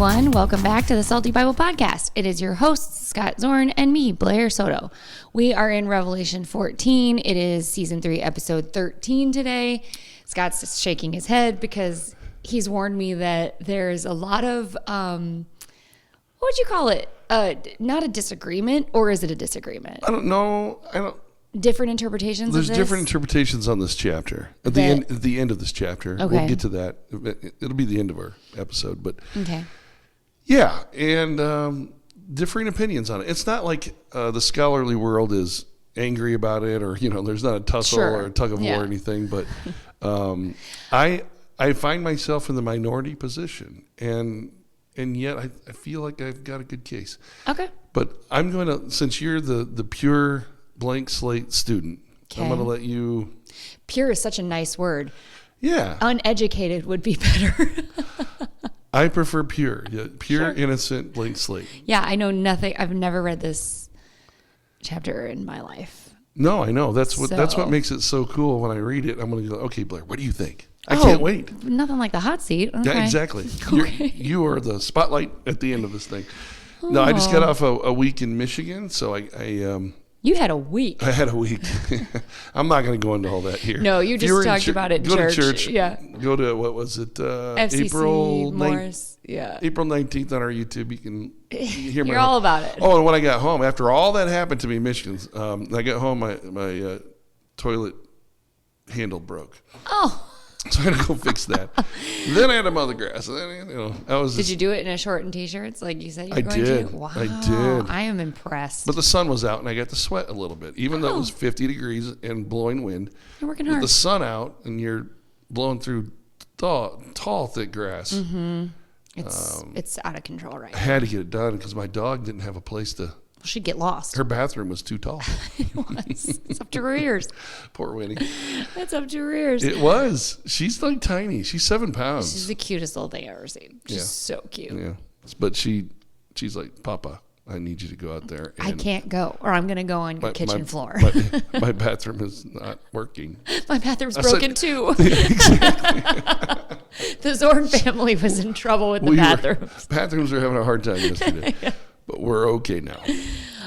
everyone. Welcome back to the Salty Bible Podcast. It is your hosts, Scott Zorn, and me, Blair Soto. We are in Revelation 14. It is season 3, episode 13 today. Scott's just shaking his head because he's warned me that there's a lot of, what would you call it? Not a disagreement, or is it a disagreement? I don't know. Different interpretations There's of this? different interpretations on this chapter. At the end of this chapter. Okay. We'll get to that. It'll be the end of our episode. But Okay. yeah, and differing opinions on it. It's not like the scholarly world is angry about it, or there's not a tussle or a tug of war or anything. But I find myself in the minority position, and yet I feel like I've got a good case. Okay. But I'm going to, since you're the pure blank slate student, I'm going to let you. Pure is such a nice word. Yeah. Uneducated would be better. I prefer pure. Yeah, pure, Sure. Innocent, blank slate. Yeah, I know nothing. I've never read this chapter in my life. No, I know. That's what makes it so cool. When I read it, I'm going to go, okay, Blair, what do you think? I can't wait. Nothing like the hot seat. Okay. Yeah, exactly. Okay. You are the spotlight at the end of this thing. No, I just got off a week in Michigan, so You had a week. I had a week. I'm not going to go into all that here. No, you just talked about it in church. Go to church. Yeah. Go to, what was it? FCC, April Morris. Yeah. April 19th on our YouTube. You can hear You're all about it. Oh, and when I got home, after all that happened to me in Michigan, I got home, my toilet handle broke. Oh. So I had to go fix that. Then I had to mow the grass. And then, I was. Did you do it in a short and t-shirts like you said you were going did. to? Wow. I did. I am impressed. But the sun was out, and I got to sweat a little bit, even though it was 50 degrees and blowing wind. You're working With hard. the sun out, and you're blowing through tall, thick grass. Mm-hmm. It's out of control right I now. had to get it done because my dog didn't have a place to. She'd get lost. Her bathroom was too tall. It was. It's up to her ears. Poor Winnie. It's up to her ears. It was. She's like tiny. She's 7 pounds. She's the cutest little thing I've ever seen. She's so cute. Yeah. But she's like, Papa, I need you to go out there. And I can't go, or I'm going to go on your kitchen floor. My bathroom is not working. My bathroom's broken too. Exactly. The Zorn family was in trouble with the bathrooms. Bathrooms were having a hard time yesterday. Yeah. But we're okay now.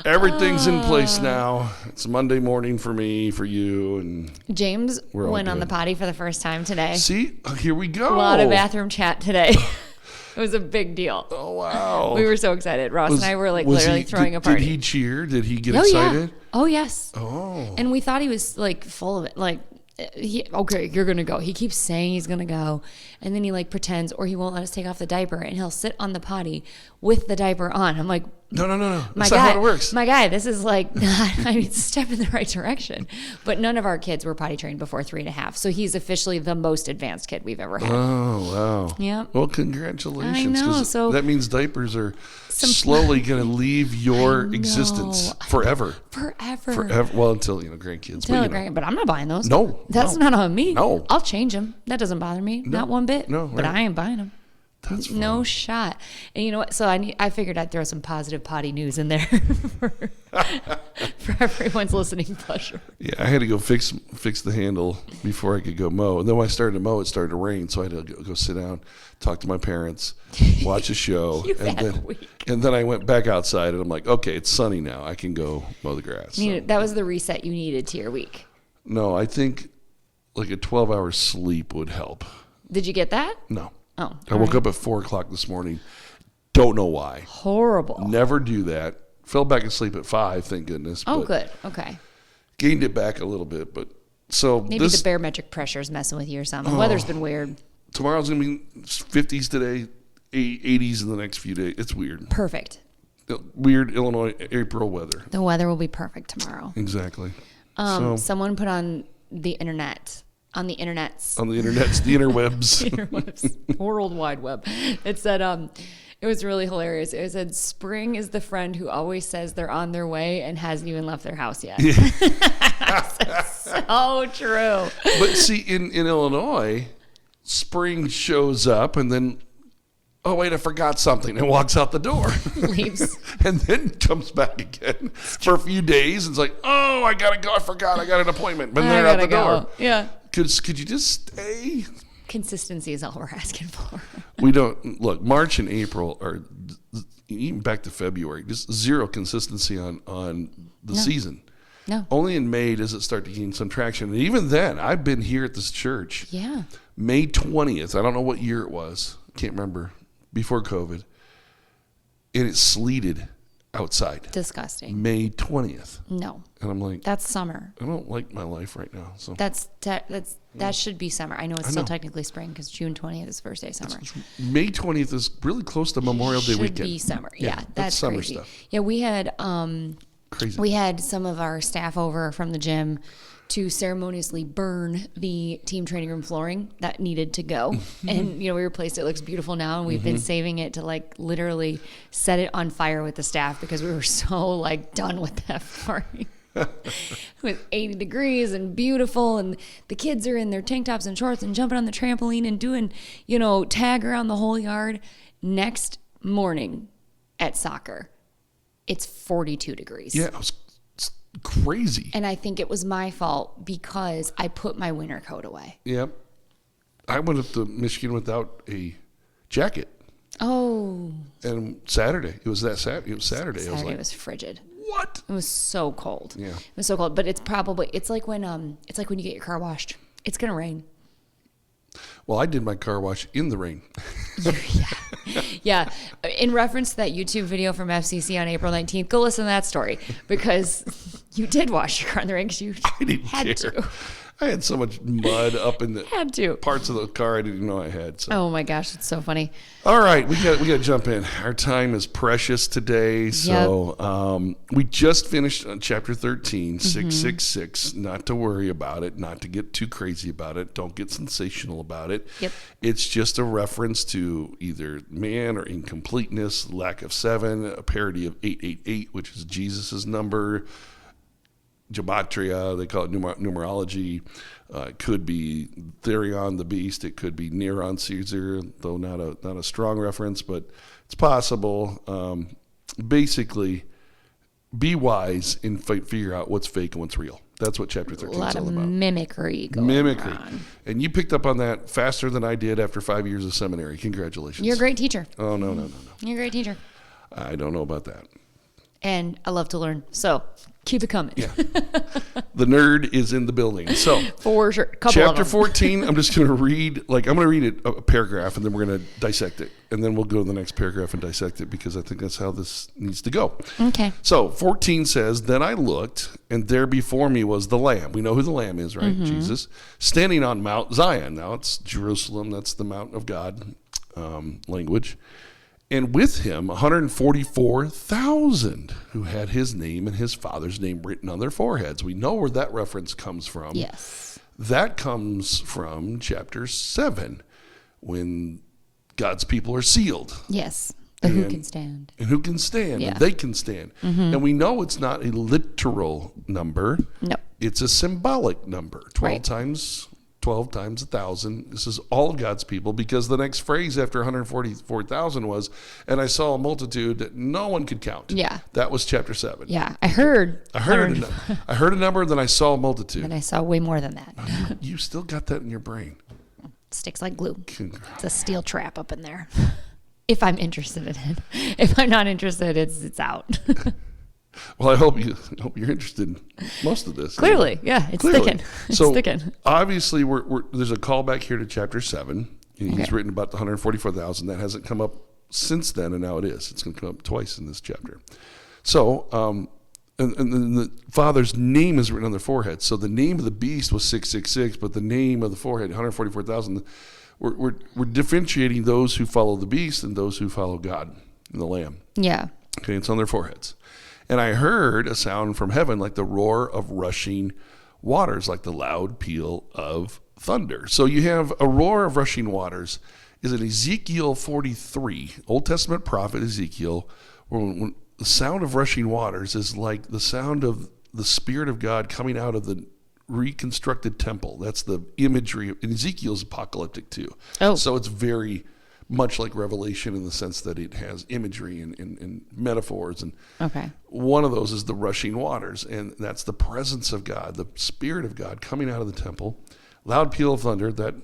Everything's in place now. It's Monday morning for me, for you, and James went on the potty for the first time today. See, here we go. A lot of bathroom chat today. It was a big deal. Oh, wow. We were so excited. Ross and I were like literally throwing a party. Did he cheer? Did he get excited? Yeah. Oh, yes. Oh. And we thought he was like full of it. Like, okay, you're going to go. He keeps saying he's going to go. And then he like pretends, or he won't let us take off the diaper, and he'll sit on the potty with the diaper on. I'm like, no. That's not how it works. My guy, this is like not, I mean, it's a step in the right direction. But none of our kids were potty trained before 3.5. So he's officially the most advanced kid we've ever had. Oh, wow. Yeah. Well, congratulations. I know. 'Cause so that means diapers are slowly going to leave your existence forever. Forever. Well, until, grandkids. But I'm not buying those. No. That's not on me. No. I'll change them. That doesn't bother me. Not one bit. No. But I ain't buying them. That's fun. No shot. And you know what? So I figured I'd throw some positive potty news in there for everyone's listening pleasure. Yeah, I had to go fix the handle before I could go mow. And then when I started to mow, it started to rain, so I had to go sit down, talk to my parents, watch a show, and then I went back outside, and I'm like, okay, it's sunny now. I can go mow the grass. That was the reset you needed to your week. No, I think like a 12-hour sleep would help. Did you get that? No. Oh, I woke up at 4:00 this morning. Don't know why. Horrible. Never do that. Fell back asleep at 5, thank goodness. Oh, good. Okay. Gained it back a little bit, but so maybe the barometric pressure is messing with you or something. The weather's been weird. Tomorrow's gonna be 50s today, 80s in the next few days. It's weird. Perfect. Weird Illinois April weather. The weather will be perfect tomorrow. Exactly. Someone put on the internets. The interwebs. The interwebs. World Wide Web. It said, it was really hilarious. It said, spring is the friend who always says they're on their way and hasn't even left their house yet. Yeah. So true. But see, in Illinois, spring shows up and then, oh, wait, I forgot something, and walks out the door. Leaves. And then comes back again for a few days. And it's like, oh, I got to go. I forgot. I got an appointment. But they're out the door. Yeah. Could you just stay? Consistency is all we're asking for. We don't look. March and April are even back to February. Just zero consistency on the season. No. Only in May does it start to gain some traction. And even then, I've been here at this church. Yeah. May 20th. I don't know what year it was. Can't remember. Before COVID. And it sleeted outside. Disgusting. May 20th. No. And I'm like, that's summer. I don't like my life right now. So that should be summer. I know it's still technically spring because June 20th is the first day of summer. May 20th is really close to Memorial Day weekend. Should be summer. Yeah, that's summer crazy. Stuff. Yeah, we had Crazy. We had some of our staff over from the gym to ceremoniously burn the team training room flooring that needed to go. And, we replaced it. It looks beautiful now. And we've been saving it to literally set it on fire with the staff because we were so done with that flooring. With 80 degrees and beautiful. And the kids are in their tank tops and shorts and jumping on the trampoline and doing, tag around the whole yard. Next morning at soccer, it's 42 degrees. Yeah, it's crazy. And I think it was my fault because I put my winter coat away. Yep. I went up to Michigan without a jacket. Oh. And Saturday. It was Saturday. Saturday I was like, it was frigid. What? It was so cold. Yeah. It was so cold. But it's like when you get your car washed. It's gonna rain. Well, I did my car wash in the rain. Yeah. In reference to that YouTube video from FCC on April 19th, go listen to that story because you did wash your car in the rain because you had to. I had so much mud up in the parts of the car I didn't know I had. So. Oh my gosh, it's so funny. All right, we got to jump in. Our time is precious today. So we just finished on chapter 13, 666. Not to worry about it, not to get too crazy about it. Don't get sensational about it. Yep. It's just a reference to either man or incompleteness, lack of 7, a parody of 888, which is Jesus' number. Gematria, they call it numerology. It could be Therion the beast. It could be Neron Caesar, though not a strong reference, but it's possible. Basically, be wise and figure out what's fake and what's real. That's what chapter 13 is all about. A lot of mimicry going on. And you picked up on that faster than I did after 5 years of seminary. Congratulations. You're a great teacher. Oh, no. You're a great teacher. I don't know about that. And I love to learn. So keep it coming. Yeah. The nerd is in the building. So for sure. Chapter 14, I'm just going to read, a paragraph, and then we're going to dissect it. And then we'll go to the next paragraph and dissect it because I think that's how this needs to go. Okay. So 14 says, Then I looked, and there before me was the Lamb. We know who the Lamb is, right? Mm-hmm. Jesus. Standing on Mount Zion. Now it's Jerusalem. That's the Mount of God language. And with him, 144,000 who had his name and his father's name written on their foreheads. We know where that reference comes from. Yes. That comes from chapter 7, when God's people are sealed. Yes. Who can stand. And who can stand. Yeah. And they can stand. Mm-hmm. And we know it's not a literal number. No. It's a symbolic number. 12 right. times 1,000. This is all of God's people, because the next phrase after 144,000 was, and I saw a multitude that no one could count. Yeah. That was chapter 7. Yeah. I heard a number, then I saw a multitude. And I saw way more than that. You still got that in your brain. It sticks like glue. It's a steel trap up in there. If I'm interested in it. If I'm not interested, it's out. Well, I hope you're interested in most of this. Clearly, yeah, it's sticking. It's sticking. Obviously, there's a callback here to chapter 7. He's written about the 144,000. That hasn't come up since then, and now it is. It's going to come up twice in this chapter. So, and the Father's name is written on their forehead. So the name of the beast was 666, but the name of the forehead, 144,000. We're differentiating those who follow the beast and those who follow God and the Lamb. Yeah. Okay, it's on their foreheads. And I heard a sound from heaven like the roar of rushing waters, like the loud peal of thunder. So you have a roar of rushing waters is in Ezekiel 43, Old Testament prophet Ezekiel, when the sound of rushing waters is like the sound of the Spirit of God coming out of the reconstructed temple. That's the imagery. And Ezekiel's apocalyptic too. Oh. So it's very much like Revelation in the sense that it has imagery and metaphors. And one of those is the rushing waters. And that's the presence of God, the Spirit of God coming out of the temple. Loud peal of thunder, that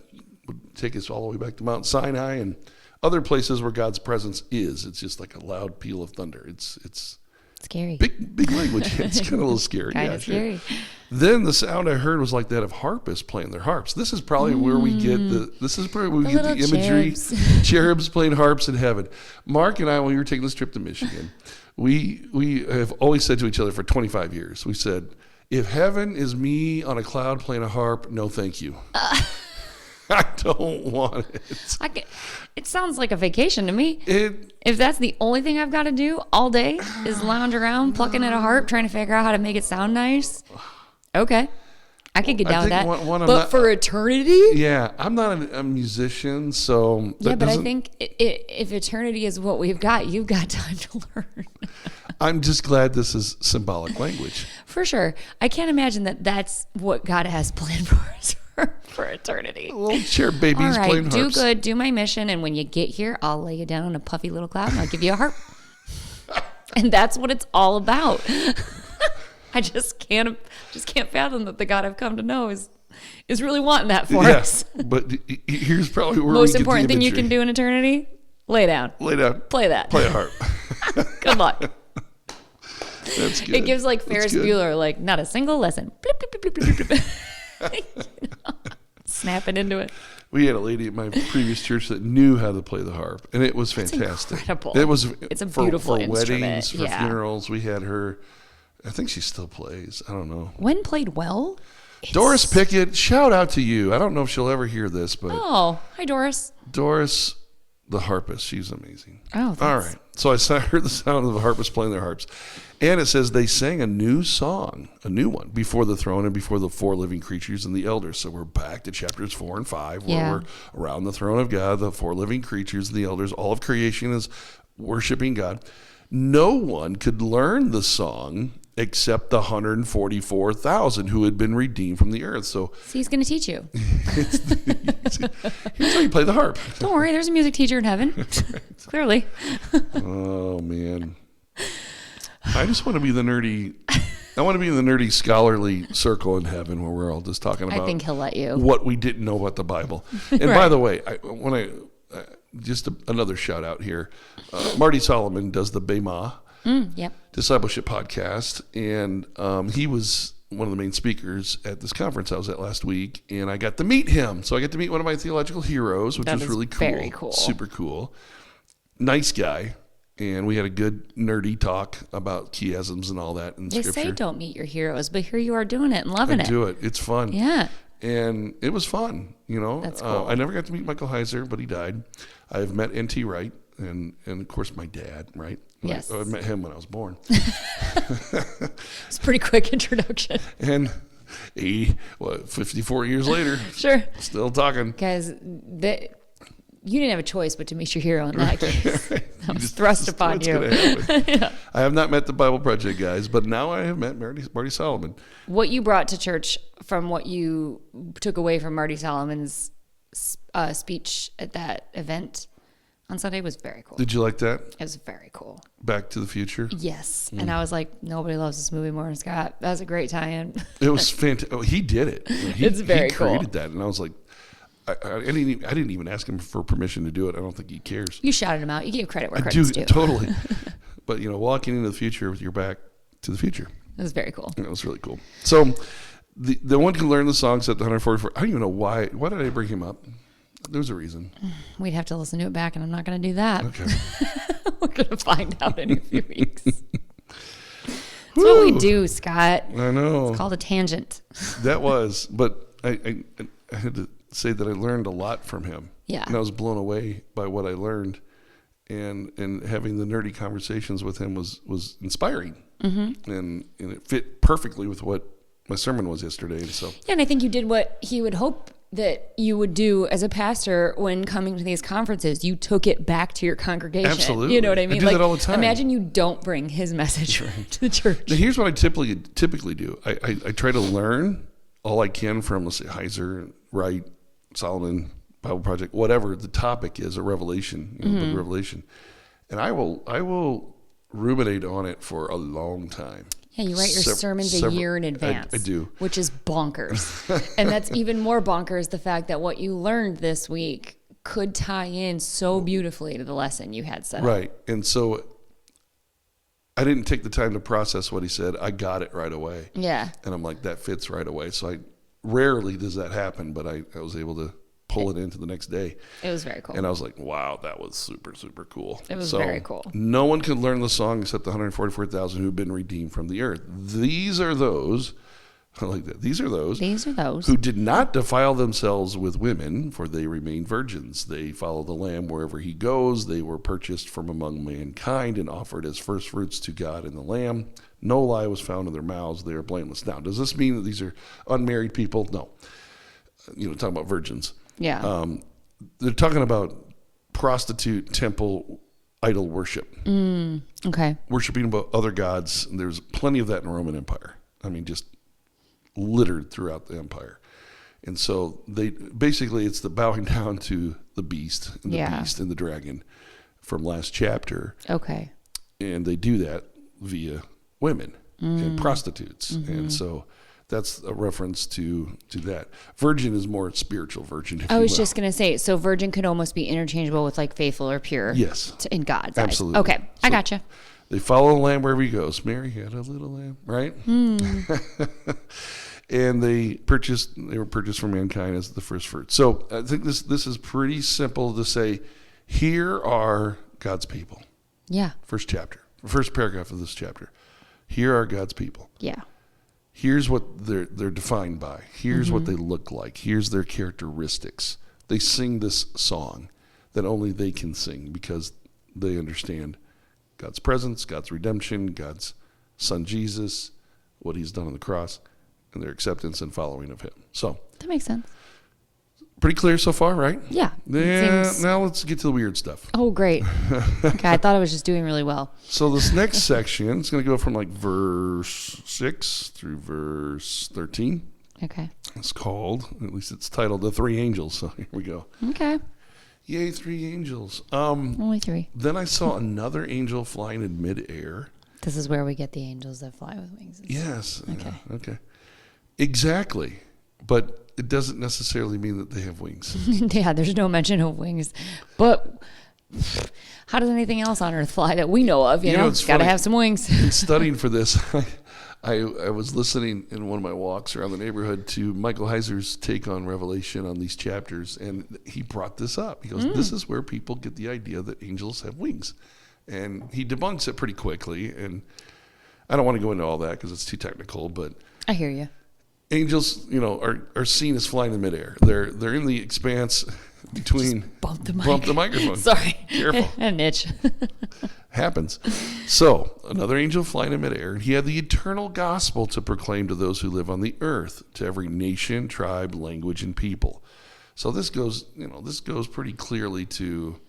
would take us all the way back to Mount Sinai and other places where God's presence is. It's just like a loud peal of thunder. It's scary. Big language. It's kind of a little scary. Kind of scary. Sure. Then the sound I heard was like that of harpists playing their harps. This is probably where we get the imagery. Cherubs playing harps in heaven. Mark and I, when we were taking this trip to Michigan, we have always said to each other for 25 years, we said, if heaven is me on a cloud playing a harp, no thank you. I don't want it. It sounds like a vacation to me. If that's the only thing I've got to do all day is lounge around, plucking at a harp, trying to figure out how to make it sound nice. Okay. I could get down with that. But for eternity? Yeah. I'm not a musician, so... Yeah, but I think if eternity is what we've got, you've got time to learn. I'm just glad this is symbolic language. For sure. I can't imagine that that's what God has planned for us for eternity. Little cherub babies playing harps. Do good, do my mission, and when you get here, I'll lay you down on a puffy little cloud and I'll give you a harp. And that's what it's all about. I just can't fathom that the God I've come to know is really wanting that for us. But here's probably where most important thing you can do in eternity: lay down, play that, play a harp. Good luck. That's good. It gives like Ferris Bueller, like not a single lesson. Snapping into it. We had a lady at my previous church that knew how to play the harp, and it was fantastic. Incredible. It's a beautiful for instrument. Weddings, for funerals. We had her. I think she still plays. I don't know. When played well? Doris Pickett, shout out to you. I don't know if she'll ever hear this, but hi Doris. Doris, the harpist, she's amazing. Oh, thanks. All right. So I heard the sound of the harpists playing their harps, and it says they sang a new song, a new one, before the throne and before the four living creatures and the elders. So we're back to chapters 4 and 5, where we're around the throne of God, the four living creatures and the elders. All of creation is worshiping God. No one could learn the song except the 144,000 who had been redeemed from the earth. So he's going to teach you. Here's how you play the harp. Don't worry, there's a music teacher in heaven. Clearly. Oh, man. I just want to be the nerdy... I want to be in the nerdy scholarly circle in heaven where we're all just talking about... I think he'll let you. ...what we didn't know about the Bible. And by the way, just another shout out here. Marty Solomon does the Bema Discipleship podcast, and he was one of the main speakers at this conference I was at last week, and I got to meet him. So I got to meet one of my theological heroes, which was really cool. Very cool. Super cool. Nice guy. And we had a good nerdy talk about chiasms and all that in Scripture. They say don't meet your heroes, but here you are doing it and loving it. I do it. It's fun. Yeah. And it was fun, you know. That's cool. I never got to meet Michael Heiser, but he died. I've met N.T. Wright and of course my dad, right? Yes. I met him when I was born. It's a pretty quick introduction. And 54 years later. Sure. Still talking. Guys, you didn't have a choice but to meet your hero in that case. That was thrust upon you. Yeah. I have not met the Bible Project guys, but now I have met Marty Solomon. What you brought to church from what you took away from Marty Solomon's speech at that event on Sunday was very cool. Did you like that? It was very cool. Back to the Future? Yes. And I was like, nobody loves this movie more than Scott. That was a great tie-in. It was fantastic. Oh, he did it. It's very cool. He created that. And I was like, I didn't even ask him for permission to do it. I don't think he cares. You shouted him out. You gave credit where credit's due. Totally. But, walking into the future with your back to the future. It was very cool. It was really cool. So the one can learn the songs at the 144. I don't even know why. Why did I bring him up? There's a reason. We'd have to listen to it back, and I'm not going to do that. Okay. We're going to find out in a few weeks. That's what we do, Scott. I know. It's called a tangent. That was, but I had to say that I learned a lot from him. Yeah. And I was blown away by what I learned, and having the nerdy conversations with him was inspiring. Mm-hmm. And it fit perfectly with what my sermon was yesterday. So yeah, and I think you did what he would hope that you would do as a pastor when coming to these conferences. You took it back to your congregation. Absolutely. You know what I mean? I do that all the time. Imagine you don't bring his message to the church. Now, here's what I typically do. I try to learn all I can from, let's say, Heiser, Wright, Solomon, Bible Project, whatever the topic is, a Revelation, book of Revelation. And I will ruminate on it for a long time. Yeah, you write your sermons a year in advance. I do. Which is bonkers. And that's even more bonkers, the fact that what you learned this week could tie in so beautifully to the lesson you had set up. Right. And so I didn't take the time to process what he said. I got it right away. Yeah. And I'm like, that fits right away. So rarely does that happen, but I was able to pull it into the next day. It was very cool. And I was like, wow, that was super, super cool. It was very cool. No one could learn the song except the 144,000 who've been redeemed from the earth. These are those, I like that. These are those who did not defile themselves with women, for they remain virgins. They follow the Lamb wherever he goes. They were purchased from among mankind and offered as first fruits to God and the Lamb. No lie was found in their mouths. They are blameless. Now, does this mean that these are unmarried people? No. Talking about virgins. Yeah. They're talking about prostitute temple idol worship. Okay. Worshiping other gods. And there's plenty of that in the Roman Empire. I mean, just littered throughout the empire. And so it's the bowing down to the beast and the beast and the dragon from last chapter. Okay. And they do that via women and prostitutes. Mm-hmm. And so that's a reference to that. Virgin is more spiritual virgin. I was just going to say, so virgin could almost be interchangeable with like faithful or pure. Yes. In God's Absolutely. eyes. Okay. So I gotcha. They follow the lamb wherever he goes. Mary had a little lamb, right? And they were purchased from mankind as the first fruit. So I think this is pretty simple to say, here are God's people. Yeah. First paragraph of this chapter. Here are God's people. Yeah. Here's what they're defined by. Here's what they look like. Here's their characteristics. They sing this song that only they can sing because they understand God's presence, God's redemption, God's Son Jesus, what he's done on the cross, and their acceptance and following of him. So that makes sense. Pretty clear so far, right? Yeah. Now let's get to the weird stuff. Oh, great. Okay, I thought I was just doing really well. So this next section is going to go from like verse 6 through verse 13. Okay. It's called, at least it's titled, The Three Angels. So here we go. Okay. Yay, 3 angels. Only 3. Then I saw another angel flying in midair. This is where we get the angels that fly with wings. Yes. Okay. Okay. Exactly. But it doesn't necessarily mean that they have wings. Yeah, there's no mention of wings. But how does anything else on Earth fly that we know of? You know it's got to have some wings. In studying for this, I was listening in one of my walks around the neighborhood to Michael Heiser's take on Revelation on these chapters, and he brought this up. He goes, this is where people get the idea that angels have wings. And he debunks it pretty quickly, and I don't want to go into all that because it's too technical, but I hear you. Angels, are seen as flying in midair. They're in the expanse between. Just bump the microphone. Sorry, careful. An itch. Happens. So another angel flying in midair, and he had the eternal gospel to proclaim to those who live on the earth, to every nation, tribe, language, and people. So this goes pretty clearly to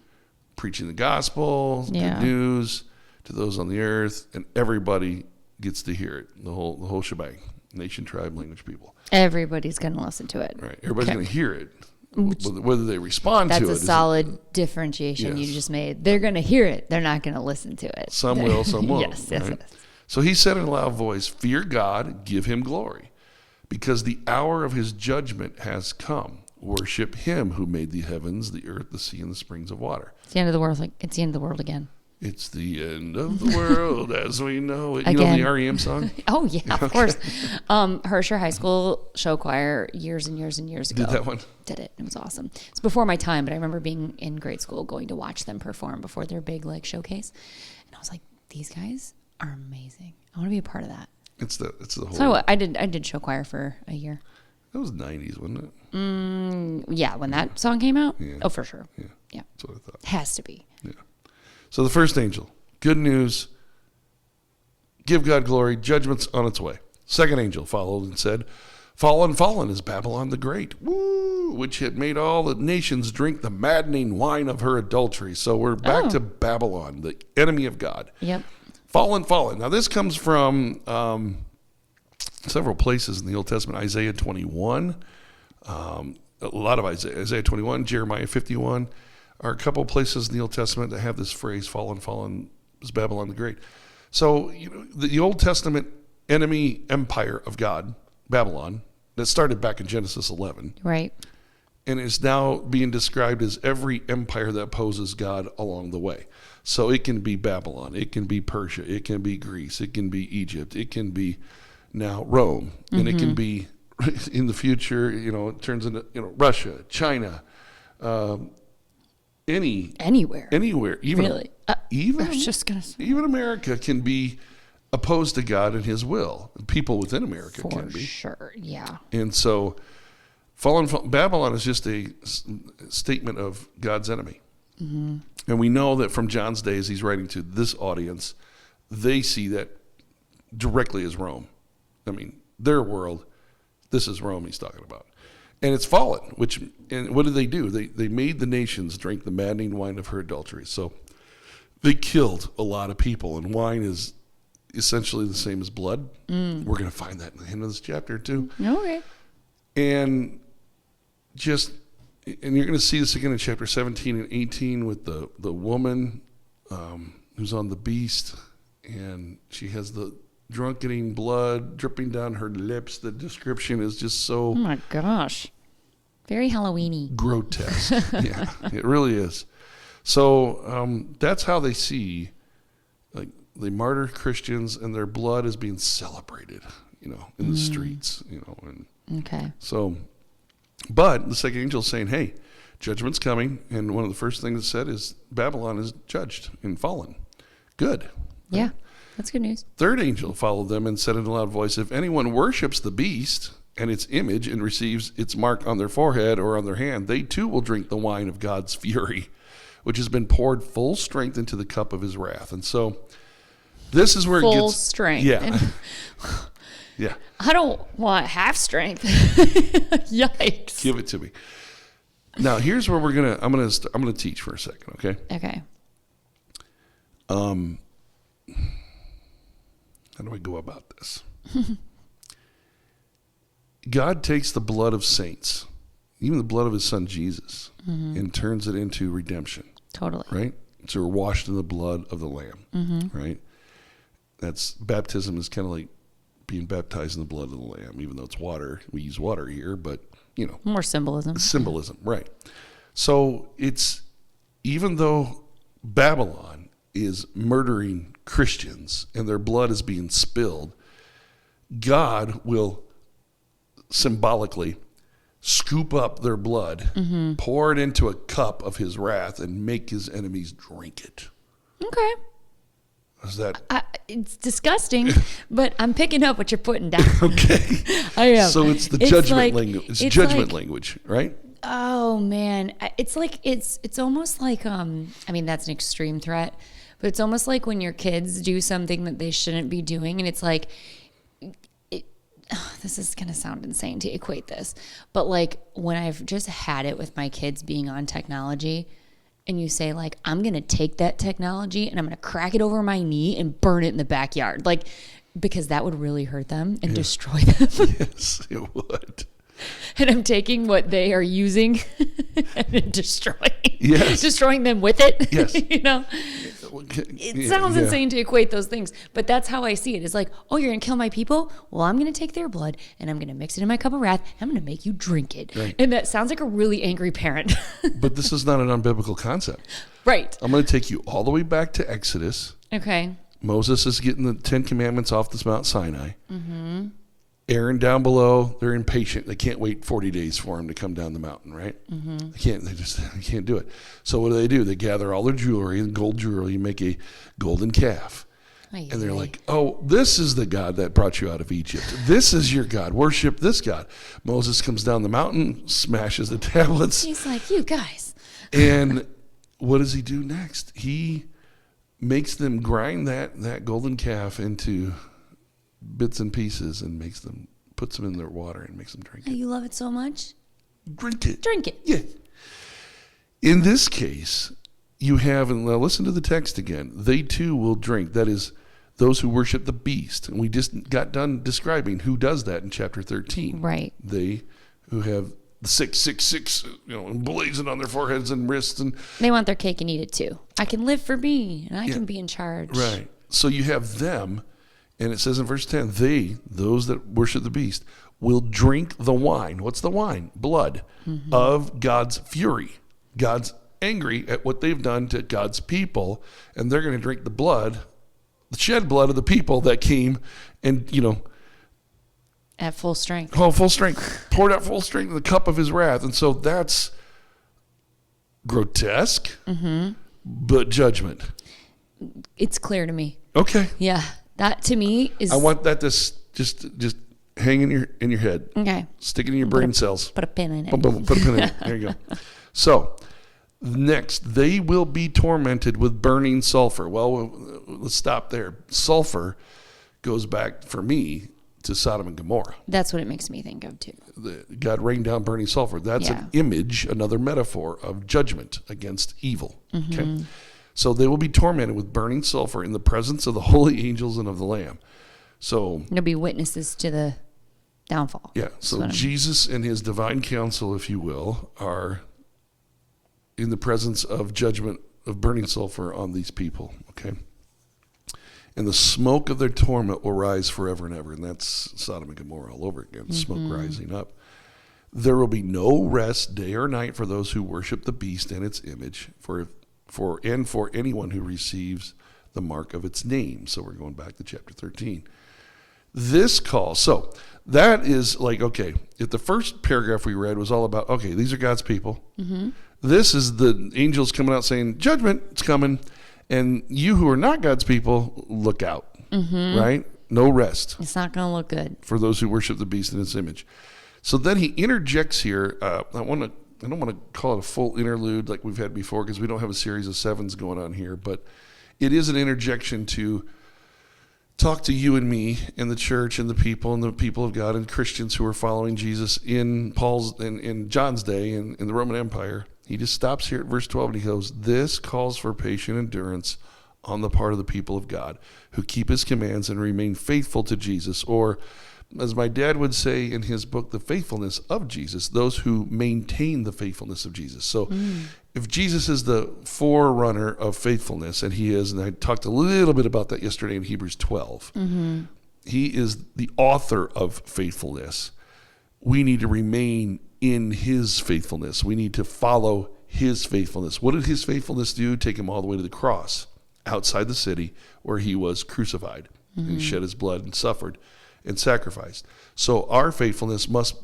preaching the gospel, good news to those on the earth, and everybody gets to hear it. The whole shebang. Nation, tribe, language, people. Everybody's going to listen to it. Right. Everybody's going to hear it. Whether they respond to it. That's a solid differentiation you just made. They're going to hear it. They're not going to listen to it. Some will, some won't. Yes. So he said in a loud voice, "Fear God, give him glory, because the hour of his judgment has come. Worship him who made the heavens, the earth, the sea, and the springs of water." It's the end of the world. It's the end of the world again. It's the end of the world as we know it. Again. You know the REM song? Oh, yeah, of course. Hersher High School show choir years and years and years ago. Did that one? Did it. It was awesome. It's before my time, but I remember being in grade school going to watch them perform before their big showcase. And I was like, these guys are amazing. I want to be a part of that. It's the whole. So I did show choir for a year. That was 90s, wasn't it? Yeah, when that song came out? Yeah. Oh, for sure. Yeah. That's what I thought. Has to be. Yeah. So the first angel, good news, give God glory, judgment's on its way. Second angel followed and said, "Fallen, fallen is Babylon the Great, which had made all the nations drink the maddening wine of her adultery." So we're back to Babylon, the enemy of God. Yep. Fallen, fallen. Now this comes from several places in the Old Testament. Isaiah 21, a lot of Isaiah 21, Jeremiah 51. Are a couple places in the Old Testament that have this phrase "fallen, fallen" is Babylon the Great. So, the Old Testament enemy empire of God, Babylon, that started back in Genesis 11. Right. And is now being described as every empire that opposes God along the way. So it can be Babylon, it can be Persia, it can be Greece, it can be Egypt, it can be now Rome, and it can be in the future, it turns into Russia, China, anywhere, even really. Even I was just gonna say. Even America can be opposed to God and His will. People within America For can be, sure, yeah. and so. Babylon is just a statement of God's enemy. Mm-hmm. And we know that from John's days, he's writing to this audience, they see that directly as Rome. I mean, their world, this is Rome he's talking about. And it's fallen, and what did they do? They made the nations drink the maddening wine of her adultery. So they killed a lot of people, and wine is essentially the same as blood. We're going to find that in the end of this chapter too. Okay. And you're going to see this again in chapter 17 and 18 with the woman who's on the beast, and she has the drunkening blood dripping down her lips. The description is just so... Oh my gosh. Very Halloween-y. Grotesque. Yeah, it really is. So that's how they see, like, they martyr Christians, and their blood is being celebrated, in the streets, and okay. so... But the second angel is saying, hey, judgment's coming. And one of the first things it said is Babylon is judged and fallen. Good. Yeah, right? that's good news. Third angel followed them and said in a loud voice, if anyone worships the beast and its image and receives its mark on their forehead or on their hand, they too will drink the wine of God's fury, which has been poured full strength into the cup of his wrath. And so this is where it gets... Full strength. Yeah. Yeah. I don't want half strength. Yikes. Give it to me. Now, here's where I'm gonna teach for a second, okay? Okay. How do I go about this? God takes the blood of saints, even the blood of his son Jesus, and turns it into redemption. Totally. Right? So we're washed in the blood of the Lamb, right? That's baptism is kind of like being baptized in the blood of the Lamb, even though it's water. We use water here, but, More symbolism. Symbolism, right. So it's, even though Babylon is murdering Christians and their blood is being spilled, God will symbolically scoop up their blood, pour it into a cup of his wrath, and make his enemies drink it. Okay. Is that... it's disgusting, but I'm picking up what you're putting down. Okay. I am. So it's the judgment language. It's judgment language, right? Oh man, it's like it's almost like that's an extreme threat, but it's almost like when your kids do something that they shouldn't be doing, and it's like this is gonna sound insane to equate this, but like when I've just had it with my kids being on technology. And you say, like, I'm going to take that technology and I'm going to crack it over my knee and burn it in the backyard. Like, because that would really hurt them and destroy them. Yes, it would. And I'm taking what they are using and destroying them with it. Yes. It sounds insane to equate those things, but that's how I see it. It's like, oh, you're going to kill my people? Well, I'm going to take their blood and I'm going to mix it in my cup of wrath. And I'm going to make you drink it. Right. And that sounds like a really angry parent. But this is not an unbiblical concept. Right. I'm going to take you all the way back to Exodus. Okay. Moses is getting the 10 Commandments off this Mount Sinai. Aaron down below, they're impatient. They can't wait 40 days for him to come down the mountain, right? They can't do it. So what do? They gather all their jewelry and gold jewelry, make a golden calf. And they're like, oh, this is the God that brought you out of Egypt. This is your God. Worship this God. Moses comes down the mountain, smashes the tablets. He's like, you guys. And what does he do next? He makes them grind that golden calf into bits and pieces and puts them in their water and makes them drink it. You love it so much? Drink it. Drink it. Yeah. In this case, you have, and now listen to the text again, they too will drink. That is, those who worship the beast. And we just got done describing who does that in chapter 13. Right. They who have the 666, emblazoned on their foreheads and wrists. And they want their cake and eat it too. I can live for me, and I can be in charge. Right. So you have them, and it says in verse 10, those that worship the beast, will drink the wine. What's the wine? Blood of God's fury. God's angry at what they've done to God's people, and they're going to drink the shed blood of the people that came and, at full strength. Oh, full strength. Poured out full strength in the cup of his wrath. And so that's grotesque, but judgment. It's clear to me. Okay. Yeah. That to me is... I want that to just hang in your head. Okay. Stick it in your brain cells. Put a pin in it. Boom, boom, put a pin in it. There you go. So, next, they will be tormented with burning sulfur. Well, let's stop there. Sulfur goes back, for me, to Sodom and Gomorrah. That's what it makes me think of too. God rained down burning sulfur. That's an image, another metaphor of judgment against evil. Okay. So they will be tormented with burning sulfur in the presence of the holy angels and of the Lamb. So they'll be witnesses to the downfall. Yeah. So Jesus and his divine counsel, if you will, are in the presence of judgment of burning sulfur on these people. Okay. And the smoke of their torment will rise forever and ever. And that's Sodom and Gomorrah all over again, smoke rising up. There will be no rest day or night for those who worship the beast and its image, for anyone who receives the mark of its name. So we're going back to chapter 13. This call, so that is like, okay, if the first paragraph we read was all about, okay, these are God's people. This is the angels coming out saying, judgment, it's coming. And you who are not God's people, look out, right? No rest. It's not going to look good. For those who worship the beast in its image. So then he interjects here. I don't want to call it a full interlude like we've had before because we don't have a series of sevens going on here. But it is an interjection to talk to you and me and the church and the people of God and Christians who are following Jesus in John's day in the Roman Empire. He just stops here at verse 12 and he goes, this calls for patient endurance on the part of the people of God who keep his commands and remain faithful to Jesus. Or, as my dad would say in his book, the faithfulness of Jesus, those who maintain the faithfulness of Jesus. So if Jesus is the forerunner of faithfulness, and he is, and I talked a little bit about that yesterday in Hebrews 12, he is the author of faithfulness. We need to remain in his faithfulness. We need to follow his faithfulness. What did his faithfulness do? Take him all the way to the cross outside the city where he was crucified. And he shed his blood and suffered and sacrificed. So our faithfulness must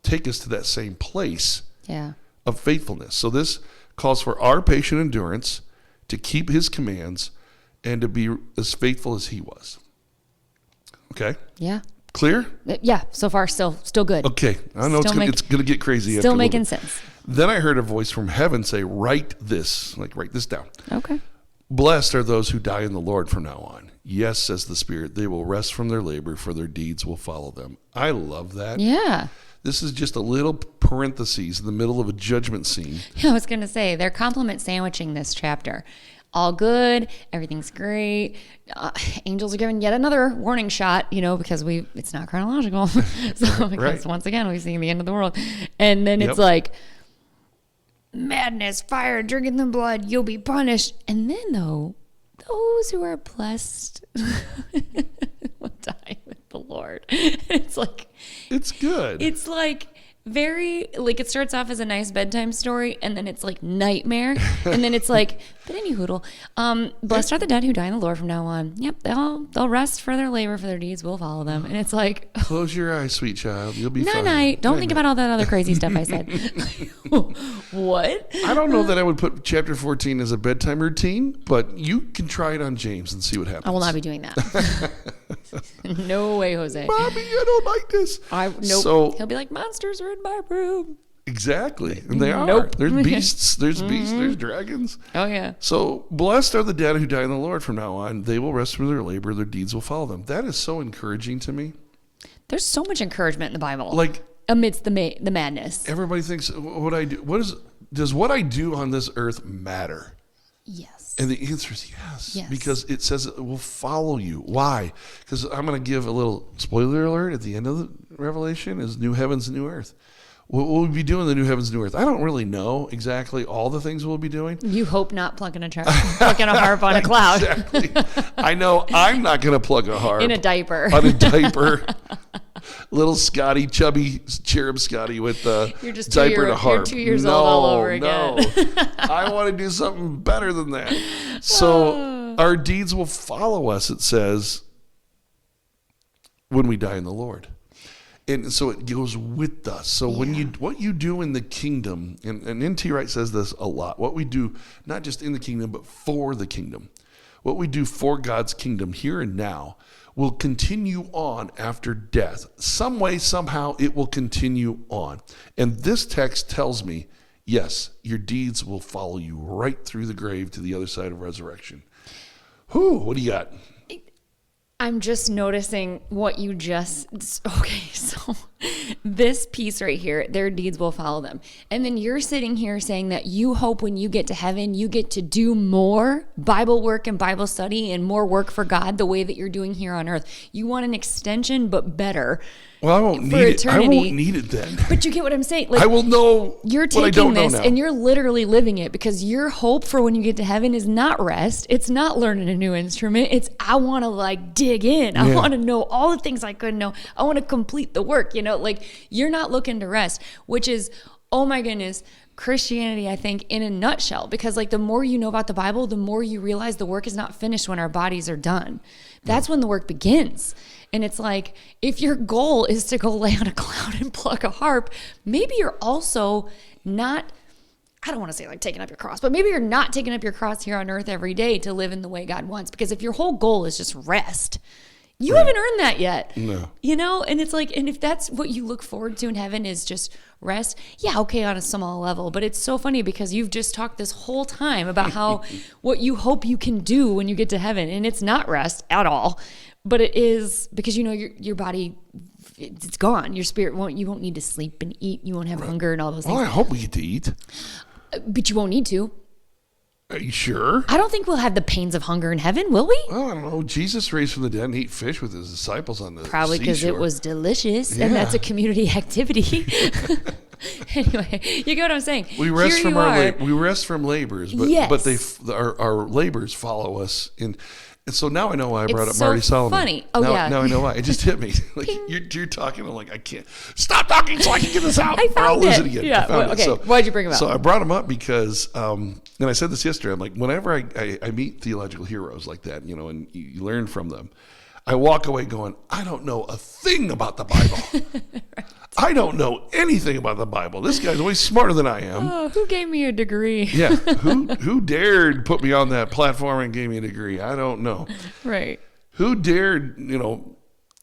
take us to that same place of faithfulness. So this calls for our patient endurance to keep his commands and to be as faithful as he was. Okay? Yeah. Clear? Yeah, so far still good. Okay. I know it's going to get crazy. Still making sense. Then I heard a voice from heaven say, write this down. Okay. Blessed are those who die in the Lord from now on. Yes, says the Spirit, they will rest from their labor, for their deeds will follow them. I love that. Yeah. This is just a little parentheses in the middle of a judgment scene. I was going to say, they're compliment sandwiching this chapter. All good. Everything's great. Angels are given yet another warning shot, because it's not chronological. So because once again, we've seen the end of the world. And then it's like, madness, fire, drinking the blood, you'll be punished. And then though, those who are blessed will die with the Lord. It's good. It's like very, it starts off as a nice bedtime story, and then it's like nightmare, and then it's like, but any hoodle. Blessed are the dead who die in the Lord from now on. Yep, they'll rest for their labor, for their deeds will follow them. And it's like, close your eyes, sweet child. You'll be fine. Night. Don't think about all that other crazy stuff I said. What? I don't know that I would put chapter 14 as a bedtime routine, but you can try it on James and see what happens. I will not be doing that. No way, Jose. Mommy, I don't like this. Nope. So, he'll be like, monsters are in my room. Exactly. And they are. Nope. There's beasts. There's dragons. Oh, yeah. So, blessed are the dead who die in the Lord from now on. They will rest from their labor. Their deeds will follow them. That is so encouraging to me. There's so much encouragement in the Bible. Amidst the madness. Everybody thinks, what I do, does what I do on this earth matter? Yes. And the answer is yes. Because it says it will follow you. Why? Because I'm going to give a little spoiler alert at the end of the Revelation is new heavens and new earth. What will we be doing in the new heavens, new earth? I don't really know exactly all the things we'll be doing. You hope not plucking a harp on a cloud. Exactly. I know I'm not going to plug a harp. In a diaper. On a diaper. Little Scotty, chubby cherub Scotty with the diaper and a harp. You're 2 years old all over again. No, I want to do something better than that. So our deeds will follow us, it says, when we die in the Lord. And so it goes with us. So what you do in the kingdom, and N.T. Wright says this a lot, what we do, not just in the kingdom, but for the kingdom, what we do for God's kingdom here and now will continue on after death. Some way, somehow, it will continue on. And this text tells me, yes, your deeds will follow you right through the grave to the other side of resurrection. Whew, what do you got? I'm just noticing what you just... Okay, so this piece right here, their deeds will follow them. And then you're sitting here saying that you hope when you get to heaven, you get to do more Bible work and Bible study and more work for God the way that you're doing here on earth. You want an extension, but better. Well, I won't need it. I won't need it then. But you get what I'm saying. Like, I will know you're taking what I don't this know now. and you're literally living it, because your hope for when you get to heaven is not rest. It's not learning a new instrument. It's, I want to like dig in. I want to know all the things I couldn't know. I want to complete the work, like you're not looking to rest, which is, oh my goodness, Christianity, I think, in a nutshell, because like the more you know about the Bible, the more you realize the work is not finished when our bodies are done. That's when the work begins. And it's like, if your goal is to go lay on a cloud and pluck a harp, maybe you're also not, I don't want to say like taking up your cross, but maybe you're not taking up your cross here on earth every day to live in the way God wants. Because if your whole goal is just rest, you haven't earned that yet. No. And it's like, and if that's what you look forward to in heaven is just rest, yeah, okay, on a small level. But it's so funny because you've just talked this whole time about how what you hope you can do when you get to heaven, and it's not rest at all. But it is, because your body, it's gone. Your spirit you won't need to sleep and eat. You won't have hunger and all those things. Well, I hope we get to eat. But you won't need to. Are you sure? I don't think we'll have the pains of hunger in heaven, will we? Well, I don't know. Jesus raised from the dead and ate fish with his disciples on the Probably because it was delicious, Yeah. and that's a community activity. Anyway, you get what I'm saying. We rest Here from we rest from labors, but Yes. but our labors follow us in. And so now I know why I brought up so Marty Solomon. funny. Oh, now, yeah. Now I know why. It just hit me. Like you're talking, I'm like, I can't stop talking so I can get this out. I or I'll found lose it. it again. Yeah. Well, okay. Why'd you bring him up? So I brought him up because, and I said this yesterday. I'm like, whenever I meet theological heroes like that, and you learn from them, I walk away going, I don't know a thing about the Bible. Right. I don't know anything about the Bible. This guy's way smarter than I am. Oh, who gave me a degree? Yeah. Who dared put me on that platform and gave me a degree? I don't know. Right. Who dared,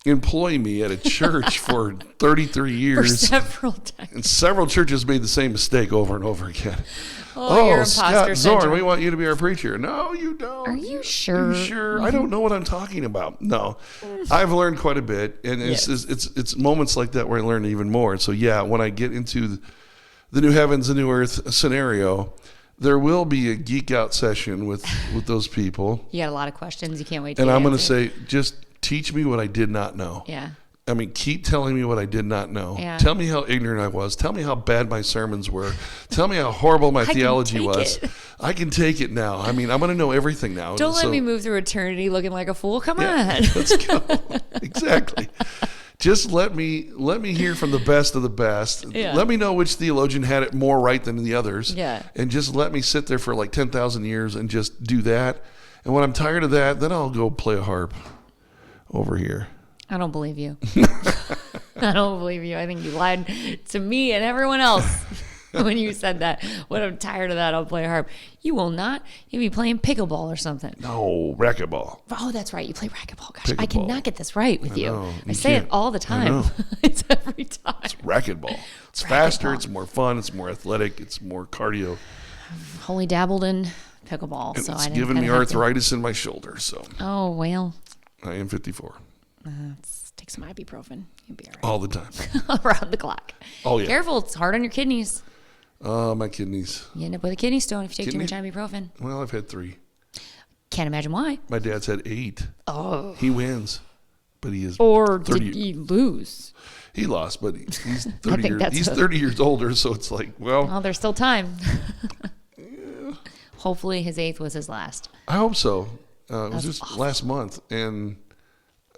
employ me at a church for 33 years? For several decades. And several churches made the same mistake over and over again. Oh, you're Scott imposter Zorn, syndrome. we want you to be our preacher. No, you don't. Are you sure? Are you sure? I don't know what I'm talking about. No, I've learned quite a bit, and it's moments like that where I learn even more. So yeah, when I get into the new heavens and new earth scenario, there will be a geek out session with those people. You got a lot of questions. You can't wait to And I'm going to answer. say, just teach me what I did not know. Yeah. I mean, keep telling me what I did not know. Yeah. Tell me how ignorant I was. Tell me how bad my sermons were. Tell me how horrible my theology was. I can take it now. I mean, I'm going to know everything now. Don't let me move through eternity looking like a fool. Come on. Let's go. Exactly. Just let me hear from the best of the best. Yeah. Let me know which theologian had it more right than the others. Yeah. And just let me sit there for like 10,000 years and just do that. And when I'm tired of that, then I'll go play a harp over here. I don't believe you. I don't believe you. I think you lied to me and everyone else when you said that. When I'm tired of that, I'll play a harp. You will not. You'll be playing pickleball or something. No, racquetball. Oh, that's right. You play racquetball. Gosh, Pickleball. I cannot get this right with you. know. I say it can't. all the time. It's every time. It's racquetball. It's Racquetball. faster. It's more fun. It's more athletic. It's more cardio. Only dabbled in pickleball, And so it's I didn't giving me kinda have to- arthritis in my shoulder. So Oh, well. I am 54 Take some ibuprofen. You'll be all the time. all right. Around the clock. Oh, yeah. Careful. It's hard on your kidneys. My kidneys. You end up with a kidney stone if you take too much Kidney? ibuprofen. Well, I've had 3. Can't imagine why. My dad's had 8. Oh. He wins, but he is Or 30. did you lose? He lost, but he's 30 years older, so it's like, well, there's still time. Yeah. Hopefully his 8th was his last. I hope so. It was just awful. Last month, and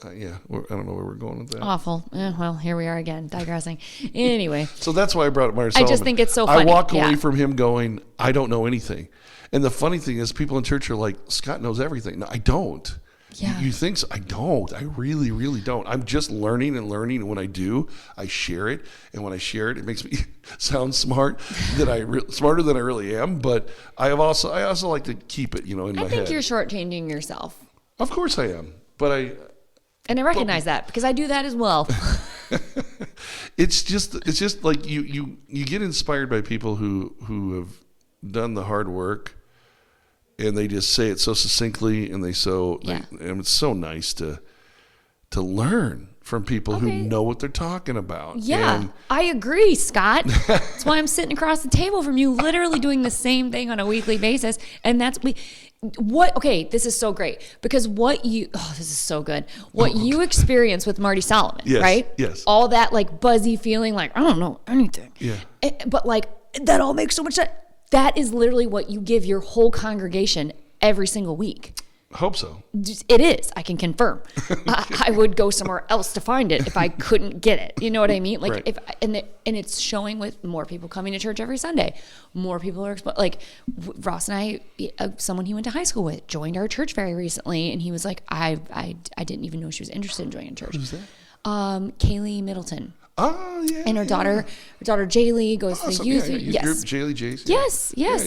I don't know where we're going with that. Awful. Well, here we are again, digressing. Anyway. So that's why I brought up Myers Solomon. I just think it's so funny. I walk away from him going, I don't know anything. And the funny thing is, people in church are like, Scott knows everything. No, I don't. Yeah. You think so? I don't. I really, really don't. I'm just learning and learning. And when I do, I share it. And when I share it, it makes me sound smart, smarter than I really am. But I also like to keep it, in my head. I think you're shortchanging yourself. Of course I am. But I recognize that because I do that as well. It's just like you get inspired by people who have done the hard work. And they just say it so succinctly, and and it's so nice to learn from people who know what they're talking about. Yeah, and I agree, Scott. That's why I'm sitting across the table from you, literally doing the same thing on a weekly basis. And this is so great because this is so good. What you experience with Marty Solomon, right? Yes. All that like buzzy feeling, like I don't know anything. Yeah. But like that all makes so much sense. That is literally what you give your whole congregation every single week. I hope so. It is. I can confirm. I would go somewhere else to find it if I couldn't get it. You know what I mean? Like right. and it's showing with more people coming to church every Sunday. More people are like Ross and I. Someone he went to high school with joined our church very recently, and he was like, I didn't even know she was interested in joining church. Who's that? Kaylee Middleton. Oh, yeah. And her daughter Jaylee goes to the youth. Yes. Jaylee Jace. Yes. Yeah.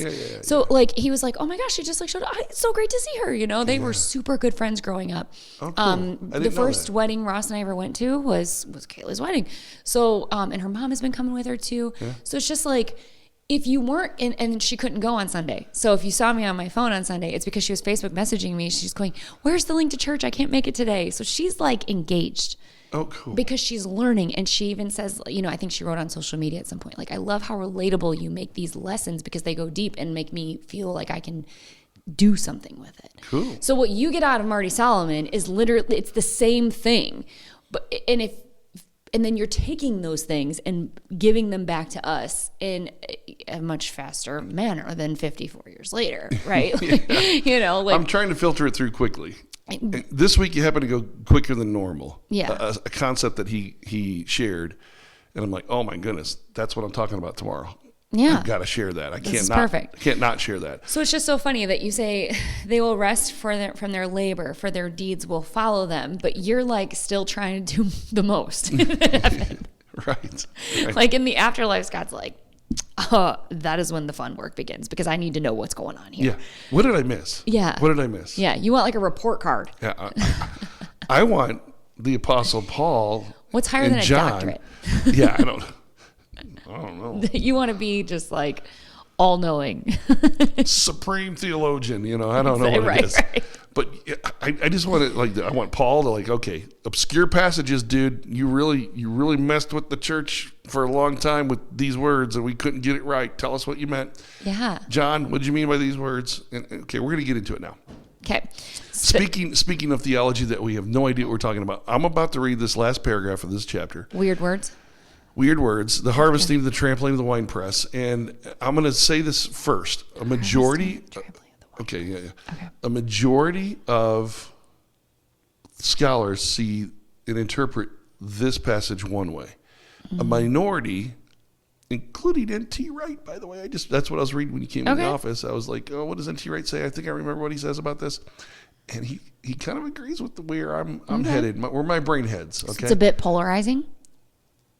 So like he was like, oh my gosh, she just like showed up. It's so great to see her. They were super good friends growing up. Oh, cool. The first wedding Ross and I ever went to was Kayla's wedding. So and her mom has been coming with her too. Yeah. So it's just like if you weren't and she couldn't go on Sunday. So if you saw me on my phone on Sunday, it's because she was Facebook messaging me. She's going, where's the link to church? I can't make it today. So she's like engaged. Oh, cool. Because she's learning, and she even says, I think she wrote on social media at some point, like, I love how relatable you make these lessons because they go deep and make me feel like I can do something with it. Cool. So what you get out of Marty Solomon is literally, it's the same thing, and then you're taking those things and giving them back to us in a much faster manner than 54 years later, right? Yeah. I'm trying to filter it through quickly. This week you happen to go quicker than normal. Yeah. A concept that he shared, and I'm like, oh my goodness, that's what I'm talking about tomorrow. Yeah. I've got to share that. I can't not share that. So it's just so funny that you say they will rest from their labor, for their deeds will follow them, but you're like still trying to do the most in heaven. Right. Like in the afterlife, Scott's like, that is when the fun work begins because I need to know what's going on here. Yeah. What did I miss? Yeah. What did I miss? Yeah. You want like a report card. Yeah. I want the Apostle Paul. What's higher than John. A doctorate? Yeah. I don't know. You want to be just like all knowing. Supreme theologian. I don't know what it is. Right. But I just want to I want Paul to okay, obscure passages, dude. You really messed with the church for a long time with these words, and we couldn't get it right. Tell us what you meant. Yeah. John, what did you mean by these words? And, okay, we're going to get into it now. Okay. Speaking of theology that we have no idea what we're talking about, I'm about to read this last paragraph of this chapter. Weird words. The harvesting of the trampling of the winepress, and I'm going to say this first. A majority. Okay, yeah. Okay. A majority of scholars see and interpret this passage one way. Mm-hmm. A minority, including N.T. Wright, by the way, that's what I was reading when you came in the office. I was like, oh, what does N.T. Wright say? I think I remember what he says about this. And he kind of agrees with where I'm headed, where my brain heads. Okay, it's a bit polarizing,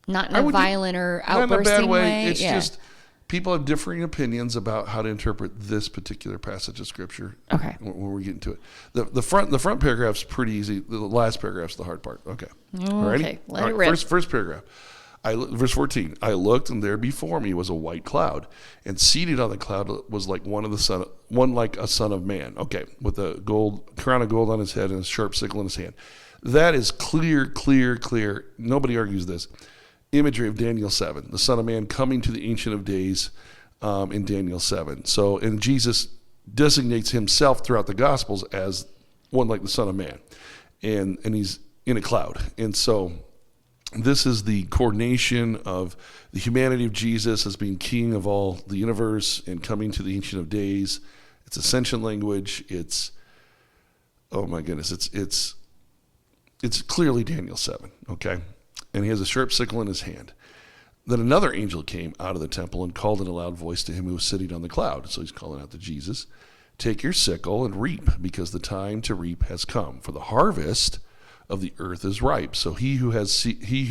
not in a violent or outbursting not in a bad way. way. It's just people have differing opinions about how to interpret this particular passage of Scripture. Okay, when we get into it, the front paragraph's pretty easy. The last paragraph's the hard part. Okay, okay, let it rip. First paragraph. Verse 14, I looked, and there before me was a white cloud, and seated on the cloud was like one like a son of man. Okay, with a crown of gold on his head and a sharp sickle in his hand. That is clear. Nobody argues this. Imagery of Daniel 7, the Son of Man coming to the Ancient of Days in Daniel 7. So, and Jesus designates himself throughout the Gospels as one like the Son of Man, and he's in a cloud, and so. This is the coordination of the humanity of Jesus as being king of all the universe and coming to the Ancient of Days. It's ascension language. It's, oh my goodness, it's clearly Daniel 7, okay? And he has a sharp sickle in his hand. Then another angel came out of the temple and called in a loud voice to him who was sitting on the cloud. So he's calling out to Jesus, take your sickle and reap, because the time to reap has come. For the harvest of the earth is ripe. So he who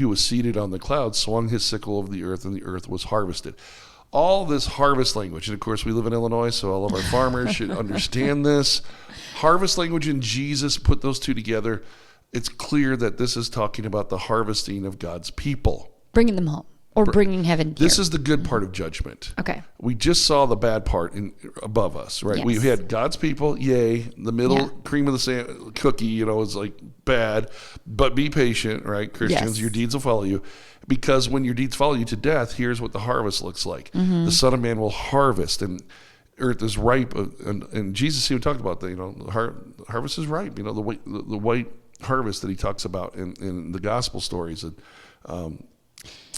was seated on the cloud swung his sickle over the earth, and the earth was harvested. All this harvest language, and of course we live in Illinois, so all of our farmers should understand this. Harvest language and Jesus, put those two together. It's clear that this is talking about the harvesting of God's people. Bringing them home. Or bringing heaven here. This is the good part of judgment. Okay. We just saw the bad part above us, right? Yes. We had God's people, yay. The middle cream of the cookie, is like bad. But be patient, right? Christians, your deeds will follow you. Because when your deeds follow you to death, here's what the harvest looks like. Mm-hmm. The Son of Man will harvest, and earth is ripe. And Jesus even talked about that, the harvest is ripe. The white harvest that he talks about in the gospel stories. And,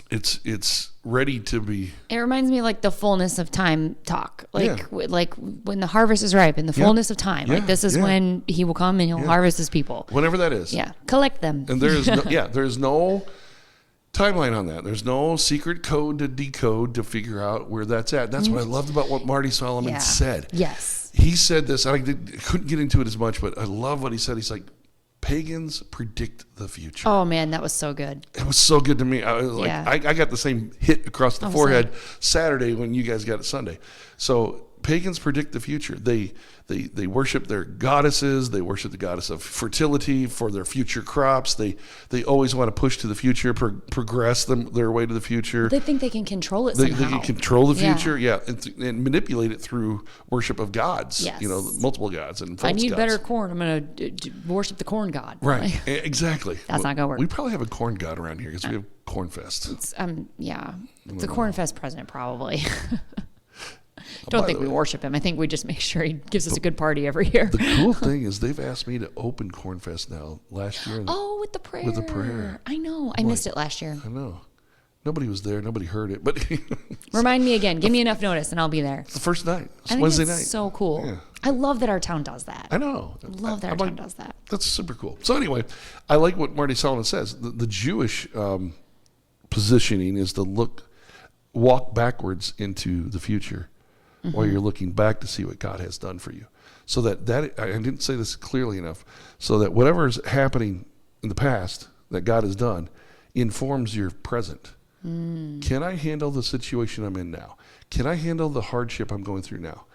it's ready to be. It reminds me of like the fullness of time talk, like when the harvest is ripe in the fullness of time. Like this is when he will come and he'll harvest his people. Whenever that is. Yeah, collect them. And there's no timeline on that. There's no secret code to decode to figure out where that's at. That's what I loved about what Marty Solomon said. Yes, he said this. I couldn't get into it as much, but I love what he said. He's like, pagans predict the future. Oh man, that was so good. It was so good to me. I was like, I got the same hit across the forehead Saturday when you guys got it Sunday. So pagans predict the future. They worship their goddesses. They worship the goddess of fertility for their future crops. They always want to push to the future, progress their way to the future. They think they can control it somehow. They can control the future, and manipulate it through worship of gods. Yes. Multiple gods and false gods. I need better corn. I'm going to worship the corn god. Right, exactly. That's not going to work. We probably have a corn god around here because we have Corn Fest. It's a Corn Fest president probably. Don't think we worship him. I think we just make sure he gives us a good party every year. The cool thing is they've asked me to open Cornfest now last year. With the prayer. With the prayer. I know. I missed it last year. I know. Nobody was there. Nobody heard it. But remind me again. Give me enough notice and I'll be there. It's the first night. It's Wednesday night. So cool. Yeah. I love that our town does that. I know. I love that our town does that. That's super cool. So anyway, I like what Marty Solomon says. The Jewish positioning is to walk backwards into the future. While you're looking back to see what God has done for you. So that I didn't say this clearly enough, so that whatever is happening in the past that God has done informs your present. Can I handle the situation I'm in now? Can I handle the hardship I'm going through now?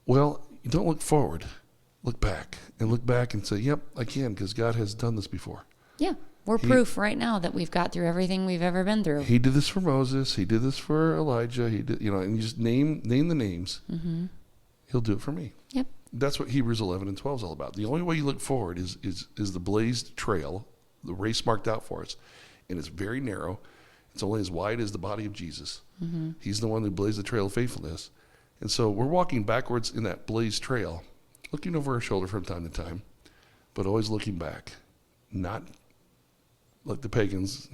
Well, you don't look forward. Look back and say, yep, I can, because God has done this before. Yeah. We're proof right now that we've got through everything we've ever been through. He did this for Moses. He did this for Elijah. He did, and you just name the names. Mm-hmm. He'll do it for me. Yep. That's what Hebrews 11 and 12 is all about. The only way you look forward is the blazed trail, the race marked out for us, and it's very narrow. It's only as wide as the body of Jesus. Mm-hmm. He's the one who blazed the trail of faithfulness, and so we're walking backwards in that blazed trail, looking over our shoulder from time to time, but always looking back, not like the pagans,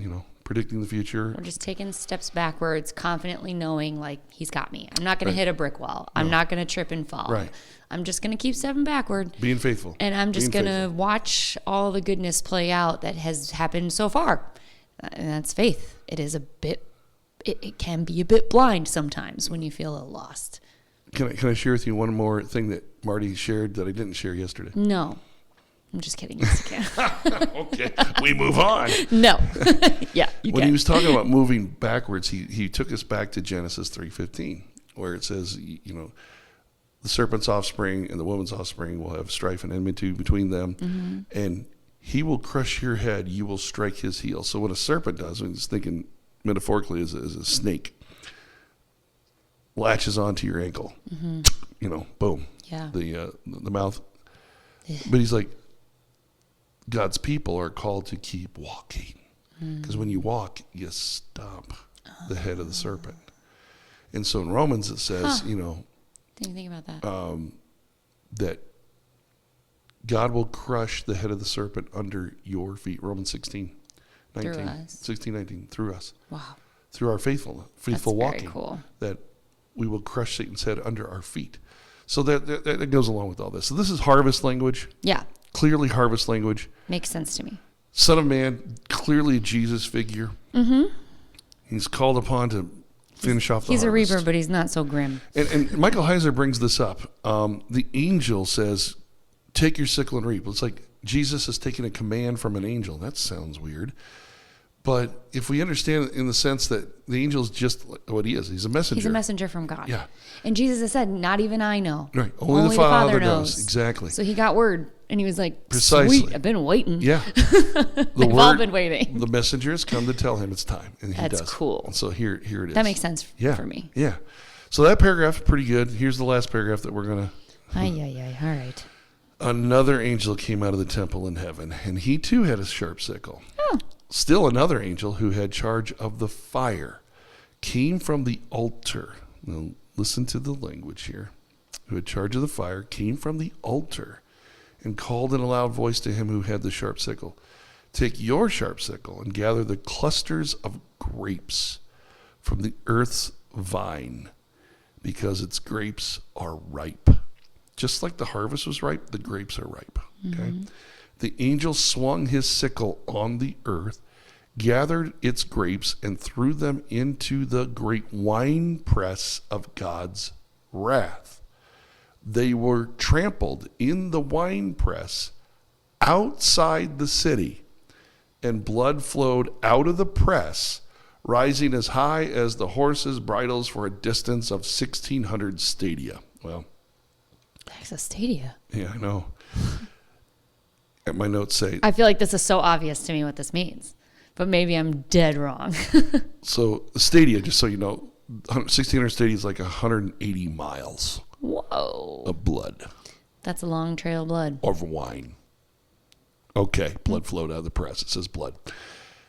predicting the future. We're just taking steps backwards, confidently knowing, like, he's got me. I'm not going to hit a brick wall. I'm not going to trip and fall. Right. I'm just going to keep stepping backward. Being faithful. And I'm just going to watch all the goodness play out that has happened so far. And that's faith. It can be a bit blind sometimes when you feel a little lost. Can I share with you one more thing that Marty shared that I didn't share yesterday? No. I'm just kidding. Yes, you can. Okay, we move on. No. Yeah, you when he was talking about moving backwards, he took us back to Genesis 3:15, where it says, the serpent's offspring and the woman's offspring will have strife and enmity between them, and he will crush your head, you will strike his heel. So what a serpent does, when he's thinking metaphorically as a snake, latches onto your ankle, boom, the mouth. But he's like, God's people are called to keep walking. Because when you walk, you stomp the head of the serpent. And so in Romans it says, didn't think about that. That God will crush the head of the serpent under your feet. Romans 16. 19. Through us. 16, 19, through us. Wow. Through our faithful That's walking. very cool. That we will crush Satan's head under our feet. So that goes along with all this. So this is harvest language. Yeah. Clearly harvest language. Makes sense to me. Son of Man, clearly a Jesus figure. Mm-hmm. He's called upon to finish off the He's harvest. a reaper, but he's not so grim. And Michael Heiser brings this up. The angel says, take your sickle and reap. It's like Jesus is taking a command from an angel. That sounds weird. But if we understand it in the sense that the angel is just what he is, he's a messenger. He's a messenger from God. Yeah. And Jesus has said, not even I know. Right. Only the Father knows. Exactly. So he got word, and he was like, Precisely. sweet, I've been waiting. Yeah. We've all been waiting. The messenger has come to tell him it's time. And he That's does. cool. And so here it is. That makes sense for me. Yeah. So that paragraph is pretty good. Here's the last paragraph that we're going to... Ay. All right. Another angel came out of the temple in heaven, and he too had a sharp sickle. Oh. Still another angel who had charge of the fire came from the altar. Now, listen to the language here. Who had charge of the fire came from the altar and called in a loud voice to him who had the sharp sickle. Take your sharp sickle and gather the clusters of grapes from the earth's vine, because its grapes are ripe. Just like the harvest was ripe, the grapes are ripe. Okay. Mm-hmm. The angel swung his sickle on the earth, gathered its grapes, and threw them into the great winepress of God's wrath. They were trampled in the winepress outside the city, and blood flowed out of the press, rising as high as the horses' bridles for a distance of 1,600 stadia. Well, that's a stadia. Yeah, I know. And my notes say... I feel like this is so obvious to me what this means, but maybe I'm dead wrong. So stadia, just so you know, 1,600 stadia is like 180 miles. Whoa. Of blood. That's a long trail of blood. Of wine. Okay, blood flowed out of the press. It says blood.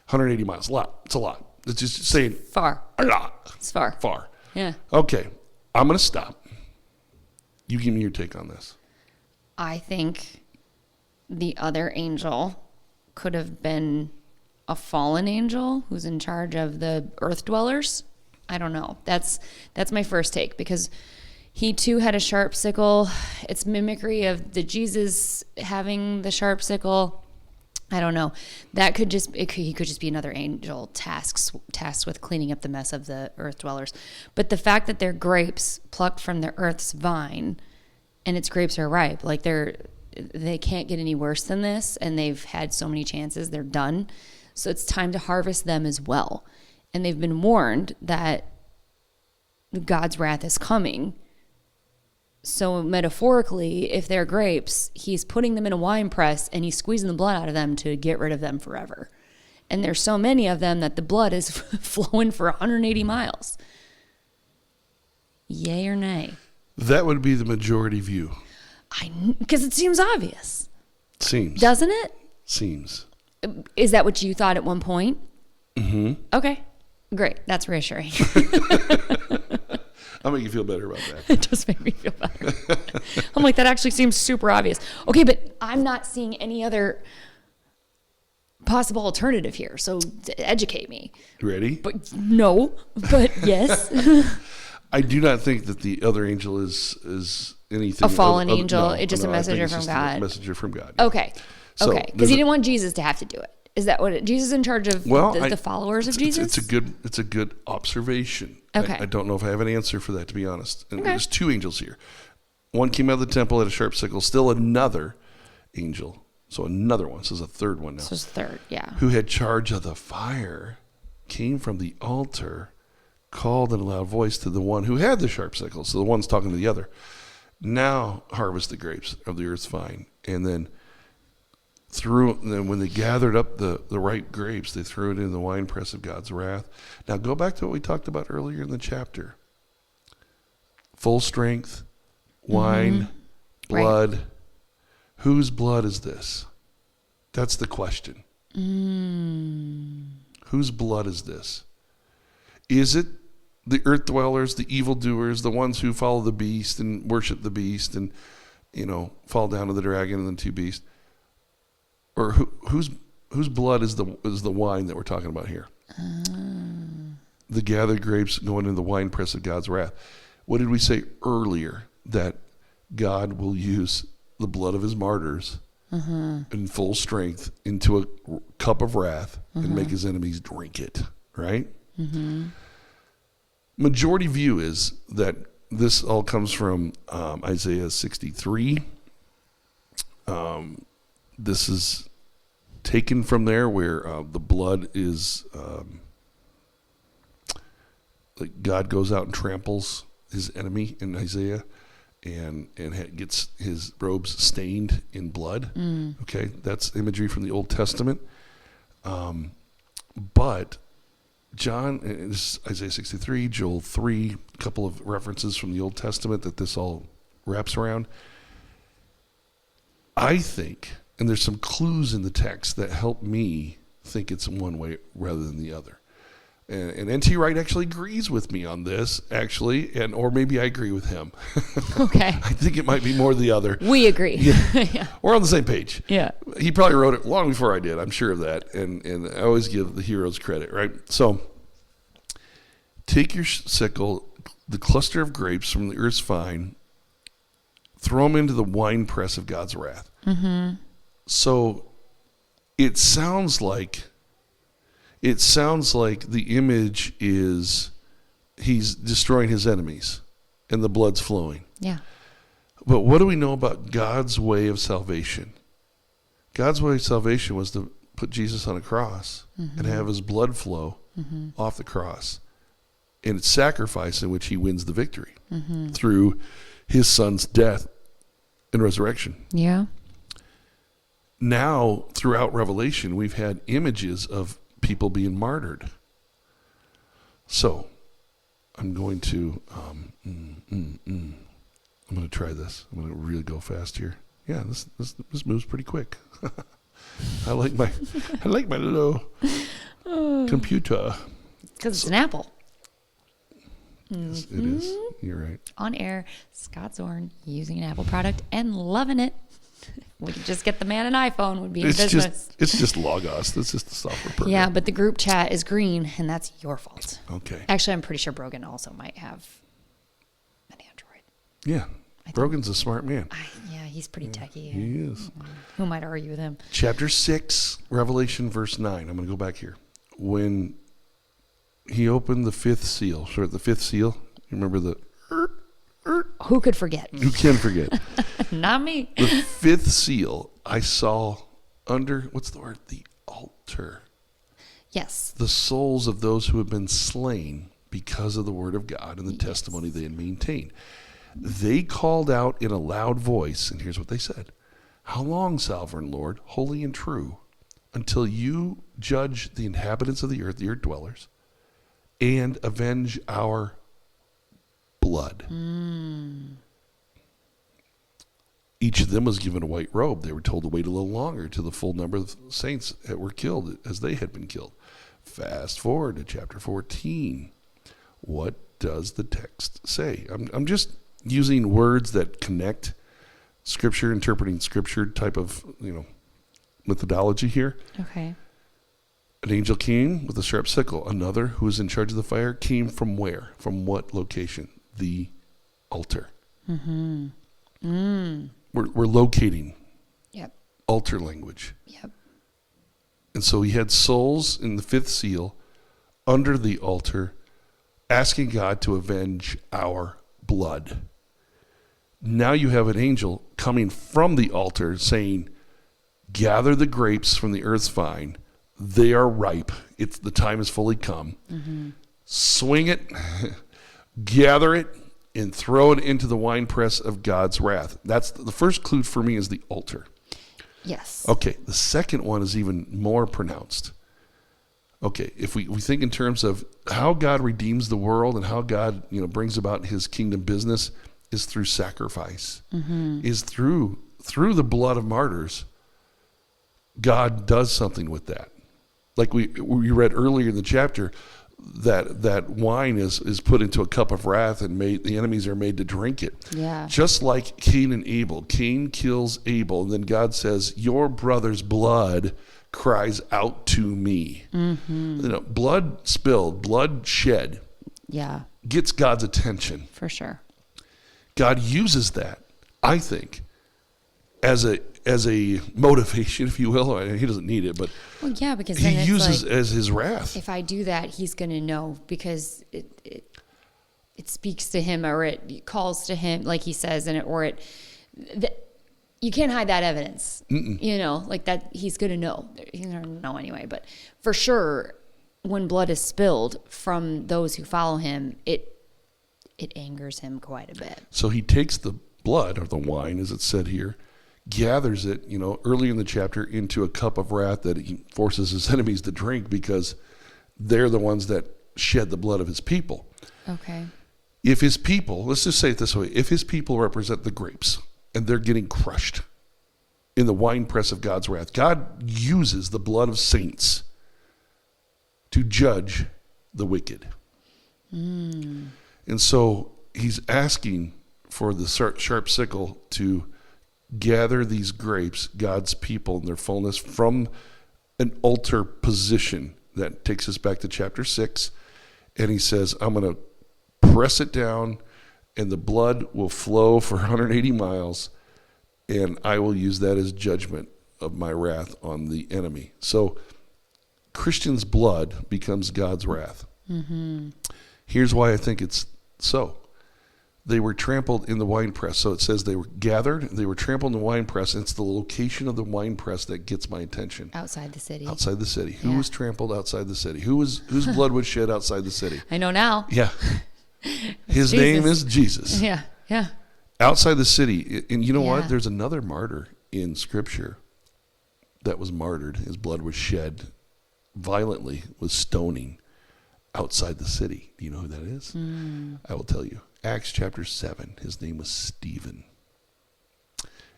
180 miles. A lot. It's a lot. It's just saying... Far. A lot. It's far. Far. Yeah. Okay, I'm going to stop. You give me your take on this. I think the other angel could have been a fallen angel who's in charge of the earth dwellers. I don't know. That's my first take, because he too had a sharp sickle. It's mimicry of the Jesus having the sharp sickle. I don't know. He could just be another angel tasked with cleaning up the mess of the earth dwellers. But the fact that they're grapes plucked from the earth's vine, and its grapes are ripe, like they can't get any worse than this, and they've had so many chances, they're done. So it's time to harvest them as well. And they've been warned that God's wrath is coming. So metaphorically, if they're grapes, he's putting them in a wine press and he's squeezing the blood out of them to get rid of them forever. And there's so many of them that the blood is flowing for 180 miles. Yay or nay? That would be the majority view. Because it seems obvious. Seems. Doesn't it? Seems. Is that what you thought at one point? Mm-hmm. Okay. Great. That's reassuring. I'll make you feel better about that. It does make me feel better. I'm like, that actually seems super obvious. Okay, but I'm not seeing any other possible alternative here. So educate me. Ready? But no, but yes. I do not think that the other angel is anything. A fallen angel. It's just a messenger from God. A messenger from God. Okay. So okay. Because he didn't want Jesus to have to do it. Is that what Jesus is in charge of the followers of Jesus? It's a good observation. Okay. I don't know if I have an answer for that, to be honest. And okay. There's two angels here. One came out of the temple at a sharp sickle. Still another angel. So another one. So there's a third one now. So it's third, yeah. Who had charge of the fire, came from the altar, called in a loud voice to the one who had the sharp sickle. So the one's talking to the other. Now harvest the grapes of the earth's vine. And then when they gathered up the ripe grapes, they threw it in the winepress of God's wrath. Now go back to what we talked about earlier in the chapter. Full strength, wine, blood. Right. Whose blood is this? That's the question. Whose blood is this? Is it the earth dwellers, the evildoers, the ones who follow the beast and worship the beast and, fall down to the dragon and the two beasts? Or whose whose blood is the wine that we're talking about here? The gathered grapes going into the winepress of God's wrath. What did we say earlier? That God will use the blood of his martyrs in full strength into a cup of wrath and make his enemies drink it, right? Majority view is that this all comes from Isaiah 63. This is taken from there where the blood is, like God goes out and tramples his enemy in Isaiah and gets his robes stained in blood. Okay, that's imagery from the Old Testament. But John, this is Isaiah 63, Joel 3, a couple of references from the Old Testament that this all wraps around. I think, and there's some clues in the text that help me think it's one way rather than the other. And N.T. Wright actually agrees with me on this, actually, or maybe I agree with him. Okay. I think it might be more the other. We agree. Yeah. We're on the same page. Yeah. He probably wrote it long before I did. I'm sure of that. And I always give the heroes credit, right? So take your sickle, the cluster of grapes from the earth's vine, throw them into the winepress of God's wrath. So it sounds like the image is he's destroying his enemies and the blood's flowing. Yeah. But what do we know about God's way of salvation? God's way of salvation was to put Jesus on a cross and have his blood flow off the cross. And it's sacrifice in which he wins the victory through his son's death and resurrection. Yeah. Now, throughout Revelation, we've had images of people being martyred. So, I'm going to try this. I'm going to really go fast here. Yeah, this moves pretty quick. I like my little computer. Because it's an apple. Yes, it is. You're right. On air, Scott Zorn using an Apple product and loving it. We could just get the man an iPhone, would be in business. It's just Logos. That's just the software program. Yeah, but the group chat is green, and that's your fault. Okay. Actually, I'm pretty sure Brogan also might have an Android. Yeah. Brogan's a smart man. Yeah, he's pretty techie. He is. Who might argue with him? Chapter 6, Revelation, verse 9. I'm going to go back here. When he opened the fifth seal, the fifth seal, you remember the... Who could forget? You can forget. Not me. The fifth seal, I saw under, what's the word? The altar. Yes. The souls of those who have been slain because of the word of God and the testimony they had maintained. They called out in a loud voice, and here's what they said. How long, sovereign Lord, holy and true, until you judge the inhabitants of the earth dwellers, and avenge our blood? Each of them was given a white robe. They were told to wait a little longer till the full number of saints that were killed as they had been killed. Fast forward to chapter 14. What does the text say? I'm just using words that connect Scripture, interpreting Scripture type of methodology here. Okay. An angel came with a sharp sickle. Another who was in charge of the fire came from where? From what location? The altar. We're locating altar language. Yep. And so he had souls in the fifth seal under the altar asking God to avenge our blood. Now you have an angel coming from the altar saying, gather the grapes from the earth's vine. They are ripe. The time has fully come. Swing it, gather it, and throw it into the winepress of God's wrath. That's the first clue for me is the altar. Yes. Okay, the second one is even more pronounced. Okay, if we think in terms of how God redeems the world and how God brings about his kingdom business is through sacrifice, is through the blood of martyrs. God does something with that. Like we read earlier in the chapter, that wine is put into a cup of wrath and the enemies are made to drink it. Yeah. Just like Cain and Abel. Cain kills Abel, and then God says, your brother's blood cries out to me. Blood spilled, blood shed gets God's attention. For sure. God uses that, I think, as a motivation, if you will. He doesn't need it, but because he uses it as his wrath. If I do that, he's going to know, because it speaks to him, or it calls to him, like he says, you can't hide that evidence. Like that. He's going to know. He's going to know anyway. But for sure, when blood is spilled from those who follow him, it angers him quite a bit. So he takes the blood, or the wine, as it said here, gathers it, early in the chapter, into a cup of wrath that he forces his enemies to drink, because they're the ones that shed the blood of his people. Okay. If his people, let's just say it this way, if his people represent the grapes and they're getting crushed in the winepress of God's wrath, God uses the blood of saints to judge the wicked. And so he's asking for the sharp sickle to gather these grapes, God's people in their fullness, from an altar position. That takes us back to chapter 6. And he says, I'm going to press it down, and the blood will flow for 180 miles, and I will use that as judgment of my wrath on the enemy. So Christians' blood becomes God's wrath. Here's why I think it's so. They were trampled in the winepress. So it says they were gathered, they were trampled in the winepress. It's the location of the winepress that gets my attention. Outside the city. Outside the city. Who was trampled outside the city? Whose blood was shed outside the city? I know now. Yeah. His name is Jesus. Yeah. Outside the city. And you know what? There's another martyr in Scripture that was martyred. His blood was shed violently with stoning outside the city. Do you know who that is? I will tell you. Acts chapter 7. His name was Stephen.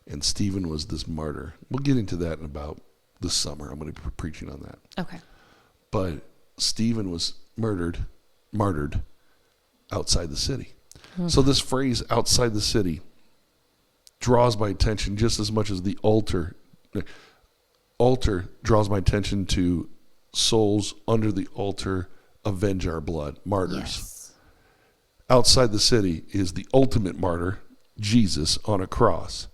And Stephen was this martyr. We'll get into that in about this summer. I'm going to be preaching on that. Okay. But Stephen was martyred outside the city. So this phrase, outside the city, draws my attention just as much as the altar. Altar draws my attention to souls under the altar, avenge our blood, martyrs. Yes. Outside the city is the ultimate martyr, Jesus on a cross.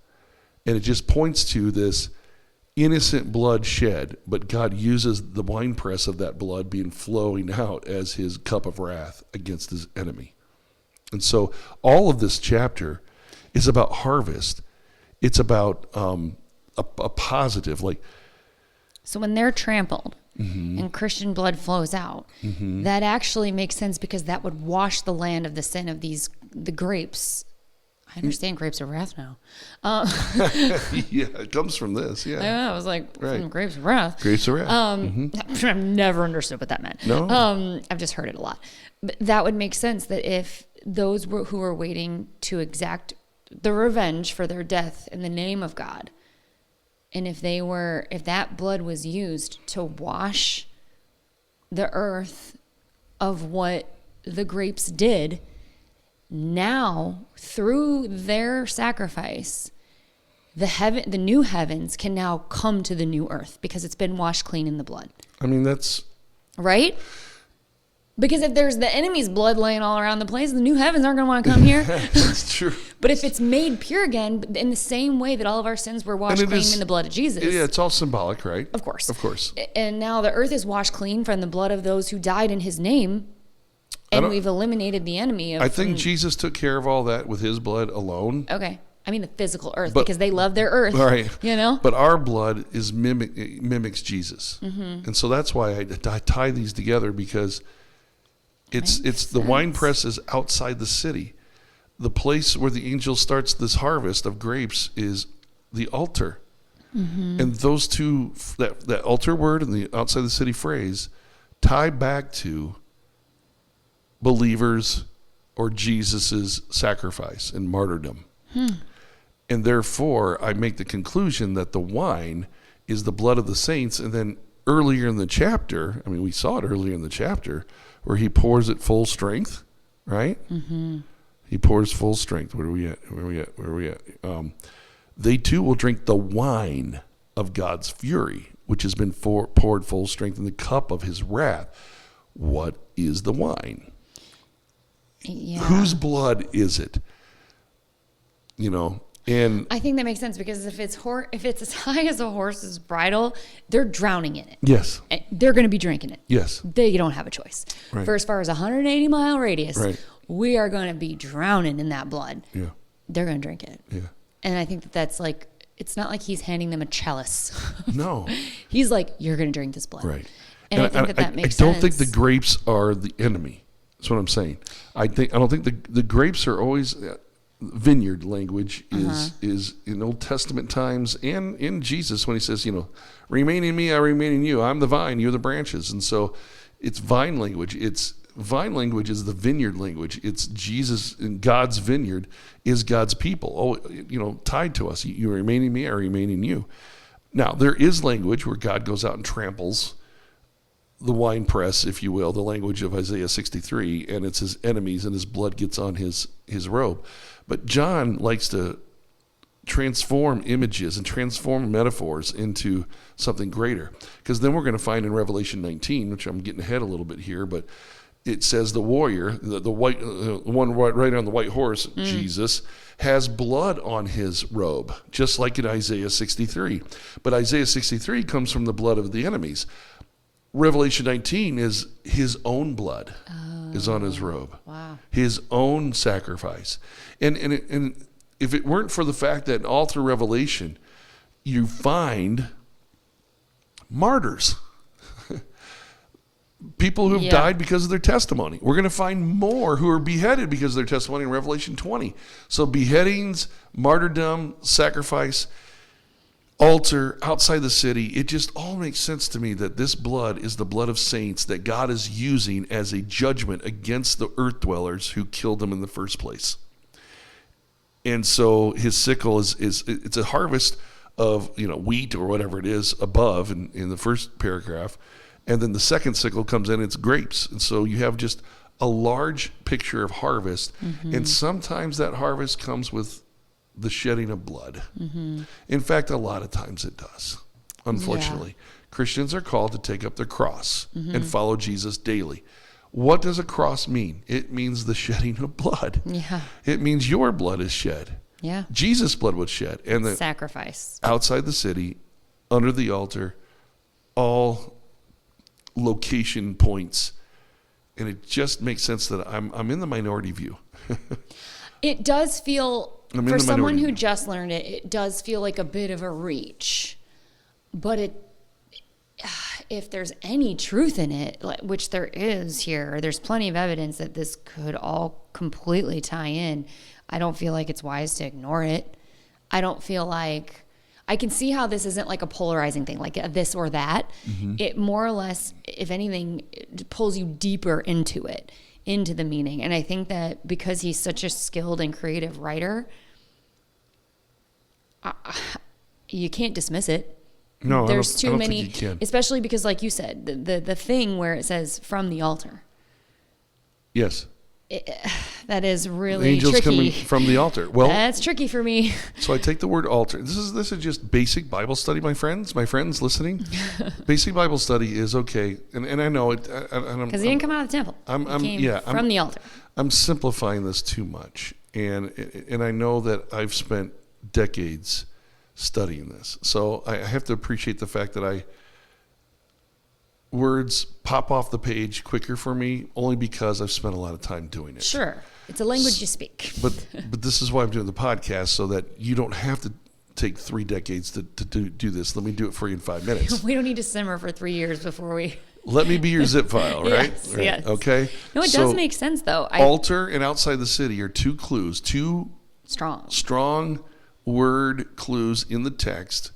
And it just points to this innocent blood shed, but God uses the winepress of that blood being flowing out as his cup of wrath against his enemy. And so all of this chapter is about harvest. It's about a positive, like. So when they're trampled and Christian blood flows out, that actually makes sense, because that would wash the land of the sin of the grapes. I understand grapes of wrath now. Yeah, it comes from this. Yeah, I was like, from grapes of wrath. Grapes of wrath. I've never understood what that meant. No. I've just heard it a lot. But that would make sense, that if those who were waiting to exact the revenge for their death in the name of God, and if that blood was used to wash the earth of what the grapes did, now through their sacrifice, the new heavens can now come to the new earth, because it's been washed clean in the blood. I mean, that's right. Because if there's the enemy's blood laying all around the place, the new heavens aren't going to want to come here. That's true. But if it's made pure again, in the same way that all of our sins were washed clean in the blood of Jesus. Yeah, it's all symbolic, right? Of course. Of course. And now the earth is washed clean from the blood of those who died in his name. And we've eliminated the enemy. I think Jesus took care of all that with his blood alone. Okay. I mean the physical earth, because they love their earth. Right. You know? But our blood is mimics Jesus. And so that's why I tie these together, because it's the winepress is outside the city. The place where the angel starts this harvest of grapes is the altar. And those two, that altar word and the outside the city phrase, tie back to believers or Jesus's sacrifice and martyrdom. And therefore, I make the conclusion that the wine is the blood of the saints. And then earlier in the chapter, I mean, we saw it earlier in the chapter, where he pours it full strength, right? He pours full strength. Where are we at? They too will drink the wine of God's fury, which has been poured full strength in the cup of his wrath. What is the wine? Yeah. Whose blood is it? And I think that makes sense, because if it's as high as a horse's bridle, they're drowning in it. yes, They're going to be drinking it. yes, They don't have a choice. Right. For as far as 180-mile radius, Right. we are going to be drowning in that blood. yeah, They're going to drink it. yeah. And I think that's like, it's not like he's handing them a chalice. No, He's like, you're going to drink this blood. right. And I think that makes I don't sense. think the grapes are the enemy. That's what I'm saying. I don't think the grapes are always. Vineyard language is in Old Testament times and in Jesus when he says, remain in me, I remain in you. I'm the vine, you're the branches. And so it's vine language. Vine language is the vineyard language. It's Jesus in God's vineyard is God's people. Tied to us. You remain in me, I remain in you. Now, there is language where God goes out and tramples the winepress, if you will, the language of Isaiah 63, and it's his enemies and his blood gets on his robe. But John likes to transform images and transform metaphors into something greater. Because then we're going to find in Revelation 19, which I'm getting ahead a little bit here, but it says the warrior, the white one right on the white horse, Jesus, has blood on his robe, just like in Isaiah 63. But Isaiah 63 comes from the blood of the enemies. Revelation 19 is his own blood is on his robe. Wow. His own sacrifice. And if it weren't for the fact that all through Revelation, you find martyrs. People who've died because of their testimony. We're going to find more who are beheaded because of their testimony in Revelation 20. So beheadings, martyrdom, sacrifice, altar outside the city, it just all makes sense to me that this blood is the blood of saints that God is using as a judgment against the earth dwellers who killed them in the first place. And so his sickle is it's a harvest of wheat or whatever it is above in the first paragraph, and then the second sickle comes in, it's grapes. And so you have just a large picture of harvest, and sometimes that harvest comes with the shedding of blood. In fact, a lot of times it does, unfortunately. Yeah. Christians are called to take up their cross and follow Jesus daily. What does a cross mean? It means the shedding of blood. Yeah. It means your blood is shed. Yeah. Jesus' blood was shed. And the sacrifice. Outside the city, under the altar, all location points. And it just makes sense that I'm in the minority view. It does feel, for someone who just learned it, it does feel like a bit of a reach. But if there's any truth in it, which there is here, there's plenty of evidence that this could all completely tie in. I don't feel like it's wise to ignore it. I don't feel like, I can see how this isn't like a polarizing thing, like a this or that. It more or less, if anything, it pulls you deeper into it, into the meaning. And I think that because he's such a skilled and creative writer, you can't dismiss it. No, there's I don't many, think you can. Especially because, like you said, the thing where it says from the altar. Yes. That is really Angels tricky. coming from the altar. Well, that's tricky for me. So I take the word altar. This is just basic Bible study, my friends listening. Basic Bible study is okay, and I know it because he didn't come out of the temple. He came from the altar. I'm simplifying this too much, and I know that I've spent decades studying this, so I have to appreciate the fact that words pop off the page quicker for me only because I've spent a lot of time doing it. Sure. It's a language you speak. But this is why I'm doing the podcast, so that you don't have to take 3 decades to do this. Let me do it for you in 5 minutes. We don't need to simmer for 3 years before we... Let me be your zip file, right? Yes, right. Yes. Okay? No, it does make sense, though. Altar and outside the city are 2 clues, 2 strong word clues in the text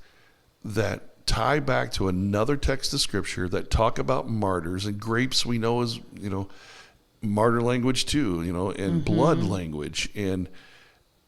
that tie back to another text of scripture that talk about martyrs, and grapes we know is martyr language too, and blood language, and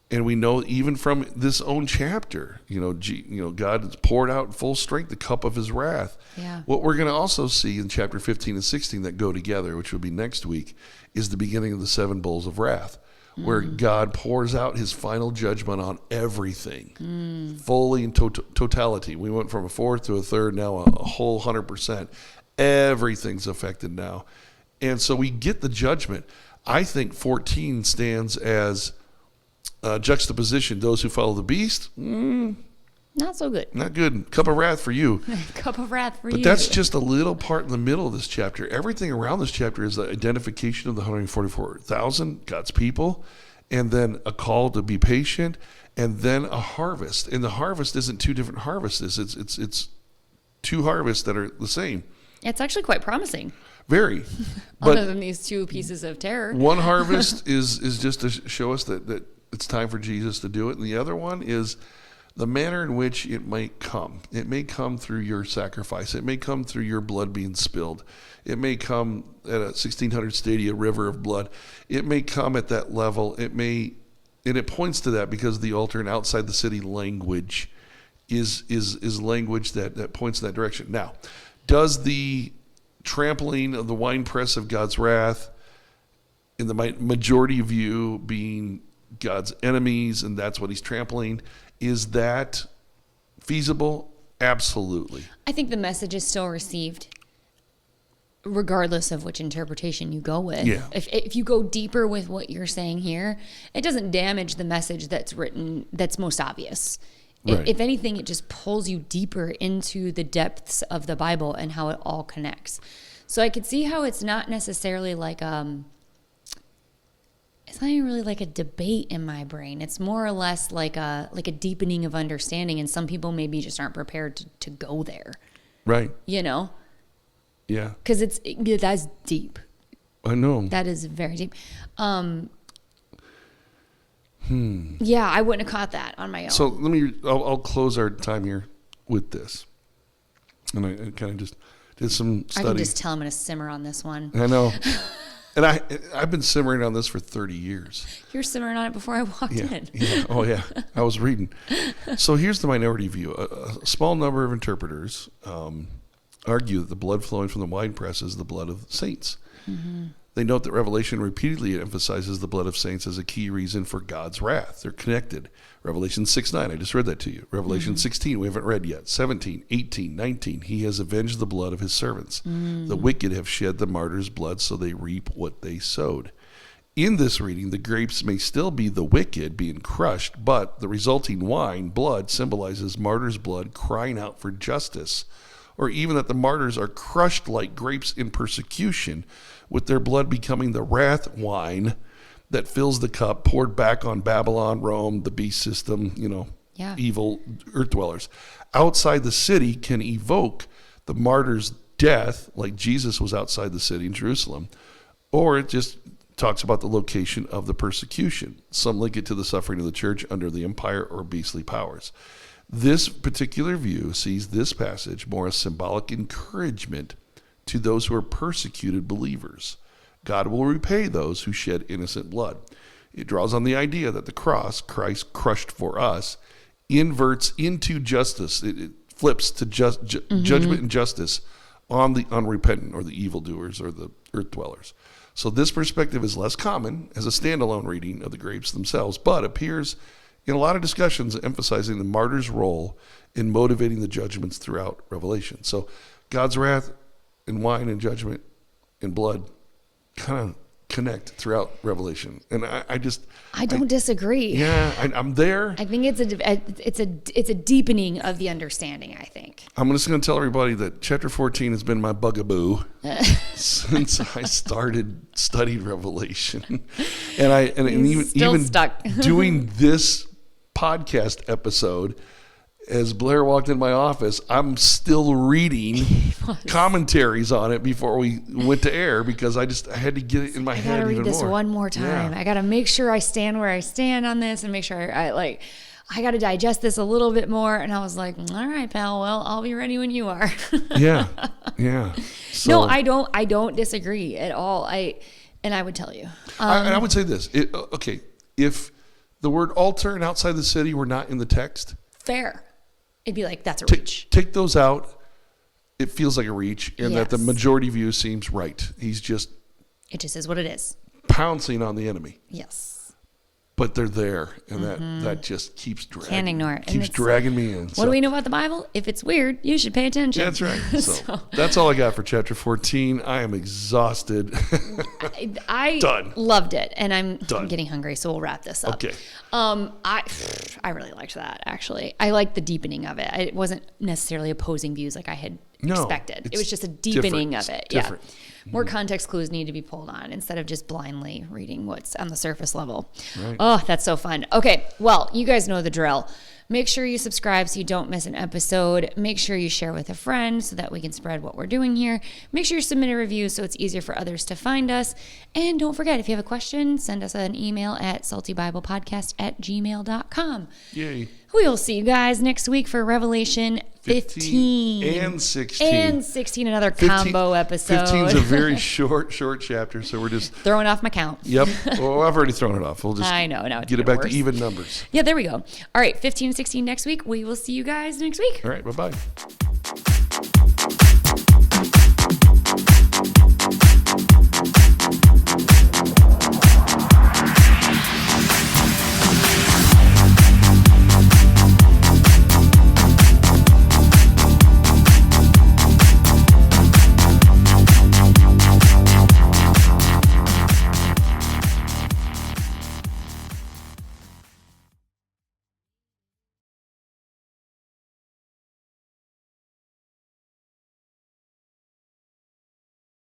we know even from this own chapter, God has poured out in full strength the cup of his wrath. Yeah. What we're going to also see in chapter 15 and 16 that go together, which will be next week, is the beginning of the 7 bowls of wrath. where God pours out his final judgment on everything, fully in totality. We went from a fourth to a third, now a whole 100%. Everything's affected now. And so we get the judgment. I think 14 stands as juxtaposition. Those who follow the beast, not so good. Not good. Cup of wrath for you. Cup of wrath for you. But that's just a little part in the middle of this chapter. Everything around this chapter is the identification of the 144,000, God's people, and then a call to be patient, and then a harvest. And the harvest isn't two different harvests. It's two harvests that are the same. It's actually quite promising. Very. Other than these two pieces of terror. One harvest is just to show us that it's time for Jesus to do it. And the other one is the manner in which it might come. It may come through your sacrifice. It may come through your blood being spilled. It may come at a 1600 stadia river of blood. It may come at that level. And it points to that because the altar and outside the city language is language that points in that direction. Now, does the trampling of the winepress of God's wrath, in the majority view being God's enemies, and that's what he's trampling, is that feasible? Absolutely. I think the message is still received regardless of which interpretation you go with. Yeah. If you go deeper with what you're saying here, it doesn't damage the message that's written that's most obvious. Right. If anything, it just pulls you deeper into the depths of the Bible and how it all connects. So I could see how it's not necessarily like it's not even really like a debate in my brain. It's more or less like a deepening of understanding, and some people maybe just aren't prepared to go there. Right. You know? Yeah. Because that's deep. I know. That is very deep. Yeah, I wouldn't have caught that on my own. So I'll close our time here with this. And I kind of just did some study. I can just tell I'm going to simmer on this one. I know. And I've been simmering on this for 30 years. You were simmering on it before I walked in. Yeah. Oh, yeah. I was reading. So here's the minority view. A small number of interpreters argue that the blood flowing from the winepress is the blood of saints. Mm-hmm. They note that Revelation repeatedly emphasizes the blood of saints as a key reason for God's wrath. They're connected. Revelation 6:9, I just read that to you. Revelation 16, we haven't read yet. 17, 18, 19, he has avenged the blood of his servants. The wicked have shed the martyr's blood, so they reap what they sowed. In this reading, the grapes may still be the wicked being crushed, but the resulting wine, blood, symbolizes martyr's blood crying out for justice, or even that the martyrs are crushed like grapes in persecution, with their blood becoming the wrath wine that fills the cup poured back on Babylon, Rome, the beast system, evil earth dwellers. Outside the city can evoke the martyr's death, like Jesus was outside the city in Jerusalem, or it just talks about the location of the persecution. Some link it to the suffering of the church under the empire or beastly powers. This particular view sees this passage more as symbolic encouragement to those who are persecuted believers. God will repay those who shed innocent blood. It draws on the idea that the cross, Christ crushed for us, inverts into justice. It flips to judgment and justice on the unrepentant or the evildoers or the earth dwellers. So this perspective is less common as a standalone reading of the grapes themselves, but appears in a lot of discussions emphasizing the martyr's role in motivating the judgments throughout Revelation. So God's wrath and wine and judgment and blood kind of connect throughout Revelation. And I don't disagree. Yeah, I'm there. I think it's a deepening of the understanding, I think. I'm just going to tell everybody that chapter 14 has been my bugaboo since I started studying Revelation. And even stuck. Doing this podcast episode, as Blair walked in my office, I'm still reading commentaries on it before we went to air because I had to get it in my head even more. I got to read this one more time. Yeah. I got to make sure I stand where I stand on this and make sure I got to digest this a little bit more. And I was like, all right, pal, well, I'll be ready when you are. Yeah. So, no, I don't disagree at all. I would tell you. I would say this. If the word altar and outside the city were not in the text. Fair. It'd be like, that's a reach. Take those out. It feels like a reach, and that the majority view seems right. It just is what it is. Pouncing on the enemy. Yes. but they're there, and that just keeps dragging. Can't ignore it. Keeps dragging me in. What do we know about the Bible? If it's weird, you should pay attention. Yeah, that's right. So that's all I got for chapter 14. I am exhausted. I Done. loved it, and I'm getting hungry, so we'll wrap this up. Okay. I really liked that, actually. I liked the deepening of it. It wasn't necessarily opposing views like I had expected. It was just a deepening of it. Different. Yeah. More context clues need to be pulled on instead of just blindly reading what's on the surface level. Right. Oh, that's so fun. Okay, well, you guys know the drill. Make sure you subscribe so you don't miss an episode. Make sure you share with a friend so that we can spread what we're doing here. Make sure you submit a review so it's easier for others to find us. And don't forget, if you have a question, send us an email at saltybiblepodcast@gmail.com. Yay. We will see you guys next week for Revelation 15 and 16. And 16, another combo episode. 15 is a very short chapter, so we're just throwing off my count. Yep. Well, I've already thrown it off. We'll just I know. Now it's get it back worse. to even numbers. Yeah, there we go. All right, 15 and 16 next week. We will see you guys next week. All right. Bye-bye.